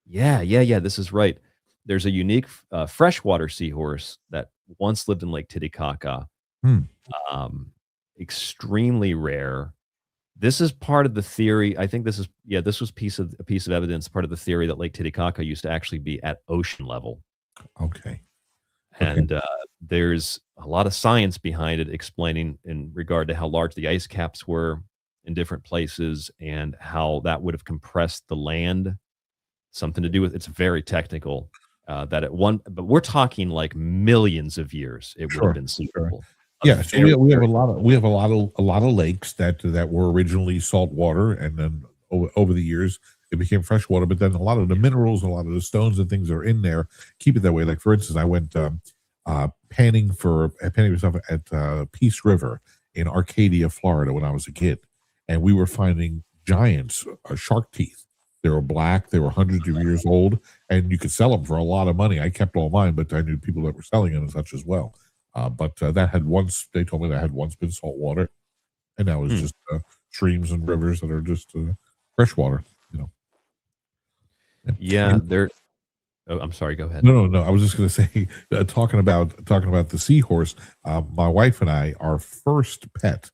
Yeah, this is right. There's a unique freshwater seahorse that once lived in Lake Titicaca. Extremely rare. This is part of the theory. I think this was a piece of evidence, part of the theory that Lake Titicaca used to actually be at ocean level. Okay. And there's a lot of science behind it, explaining in regard to how large the ice caps were in different places and how that would have compressed the land. Something to do with, it's very technical. But we're talking like millions of years. It would have been suitable. Yeah, so we have a lot of lakes that were originally salt water, and then over the years it became freshwater. But then a lot of the minerals, a lot of the stones and things that are in there keep it that way. Like for instance, I went panning myself at Peace River in Arcadia, Florida, when I was a kid, and we were finding giants, shark teeth. They were black. They were hundreds of years old, and you could sell them for a lot of money. I kept all mine, but I knew people that were selling them and such as well. But that had once, they told me that had once been salt water, and now it's just streams and rivers that are just fresh water. Yeah, they're. Oh, I'm sorry. Go ahead. No. I was just going to say, talking about the seahorse. My wife and I, our first pet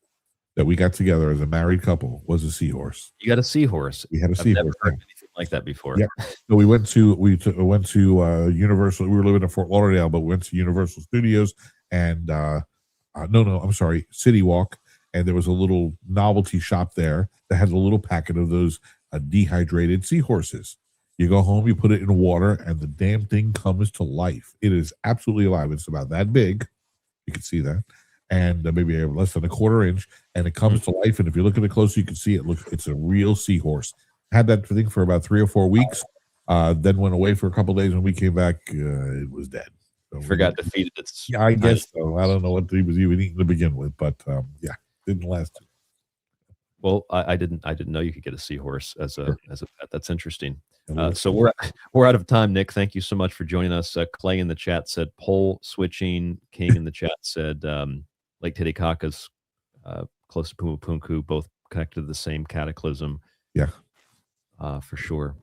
that we got together as a married couple was a seahorse. You got a seahorse? We had a I've seahorse. never heard anything like that before. Yeah. So we went to Universal. We were living in Fort Lauderdale, but we went to Universal Studios and I'm sorry, City Walk, and there was a little novelty shop there that had a little packet of those dehydrated seahorses. You go home, you put it in water, and the damn thing comes to life. It is absolutely alive. It's about that big. You can see that. And maybe less than a quarter inch, and it comes to life. And if you look at it close, you can see it. Look, it's a real seahorse. Had that thing for about 3 or 4 weeks. Then went away for a couple of days. When we came back, it was dead. So forgot to feed it. Yeah, I guess so. I don't know what he was even eating to begin with, but didn't last. Well, I didn't know you could get a seahorse as a pet. That's interesting. So we're out of time, Nick. Thank you so much for joining us. Clay in the chat said pole switching. King in the chat said Lake Titicaca's close to Pumapunku, both connected to the same cataclysm. Yeah, for sure.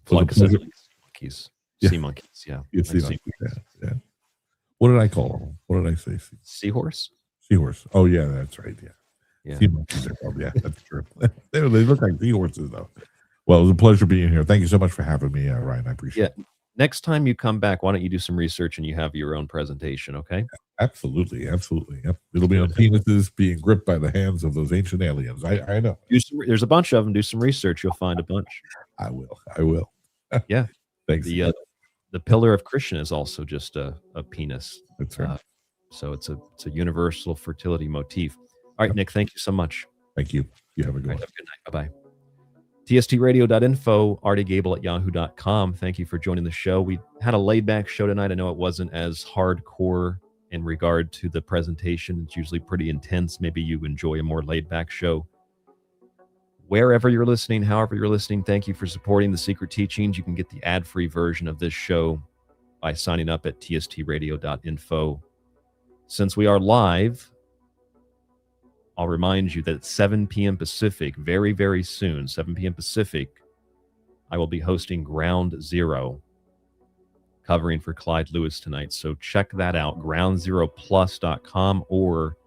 Well, monkeys. Yeah. Sea monkeys. Yeah. Yeah. What did I call them? What did I say? Seahorse. Seahorse. Oh yeah, that's right. Yeah. Sea monkeys are called. Yeah, that's true. they look like seahorses though. Well, it was a pleasure being here. Thank you so much for having me, Ryan. I appreciate it. next time you come back, why don't you do some research and you have your own presentation, okay? Absolutely, absolutely. Yep. It'll be on penises being gripped by the hands of those ancient aliens. I know. There's a bunch of them. Do some research. You'll find a bunch. I will. Yeah. Thanks. The pillar of Krishna is also just a penis. That's right. So it's a universal fertility motif. All right, Nick, thank you so much. Thank you. You have a good one. Have a good night. Bye-bye. tstradio.info, artigable@yahoo.com. Thank you for joining the show. We had a laid-back show tonight. I know it wasn't as hardcore in regard to the presentation. It's usually pretty intense. Maybe you enjoy a more laid-back show. Wherever you're listening, however you're listening, thank you for supporting The Secret Teachings. You can get the ad-free version of this show by signing up at tstradio.info. Since we are live, I'll remind you that at 7 p.m. Pacific, very, very soon, 7 p.m. Pacific, I will be hosting Ground Zero, covering for Clyde Lewis tonight. So check that out, groundzeroplus.com, or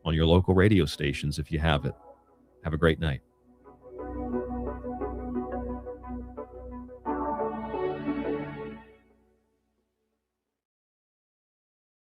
on your local radio stations if you have it. Have a great night.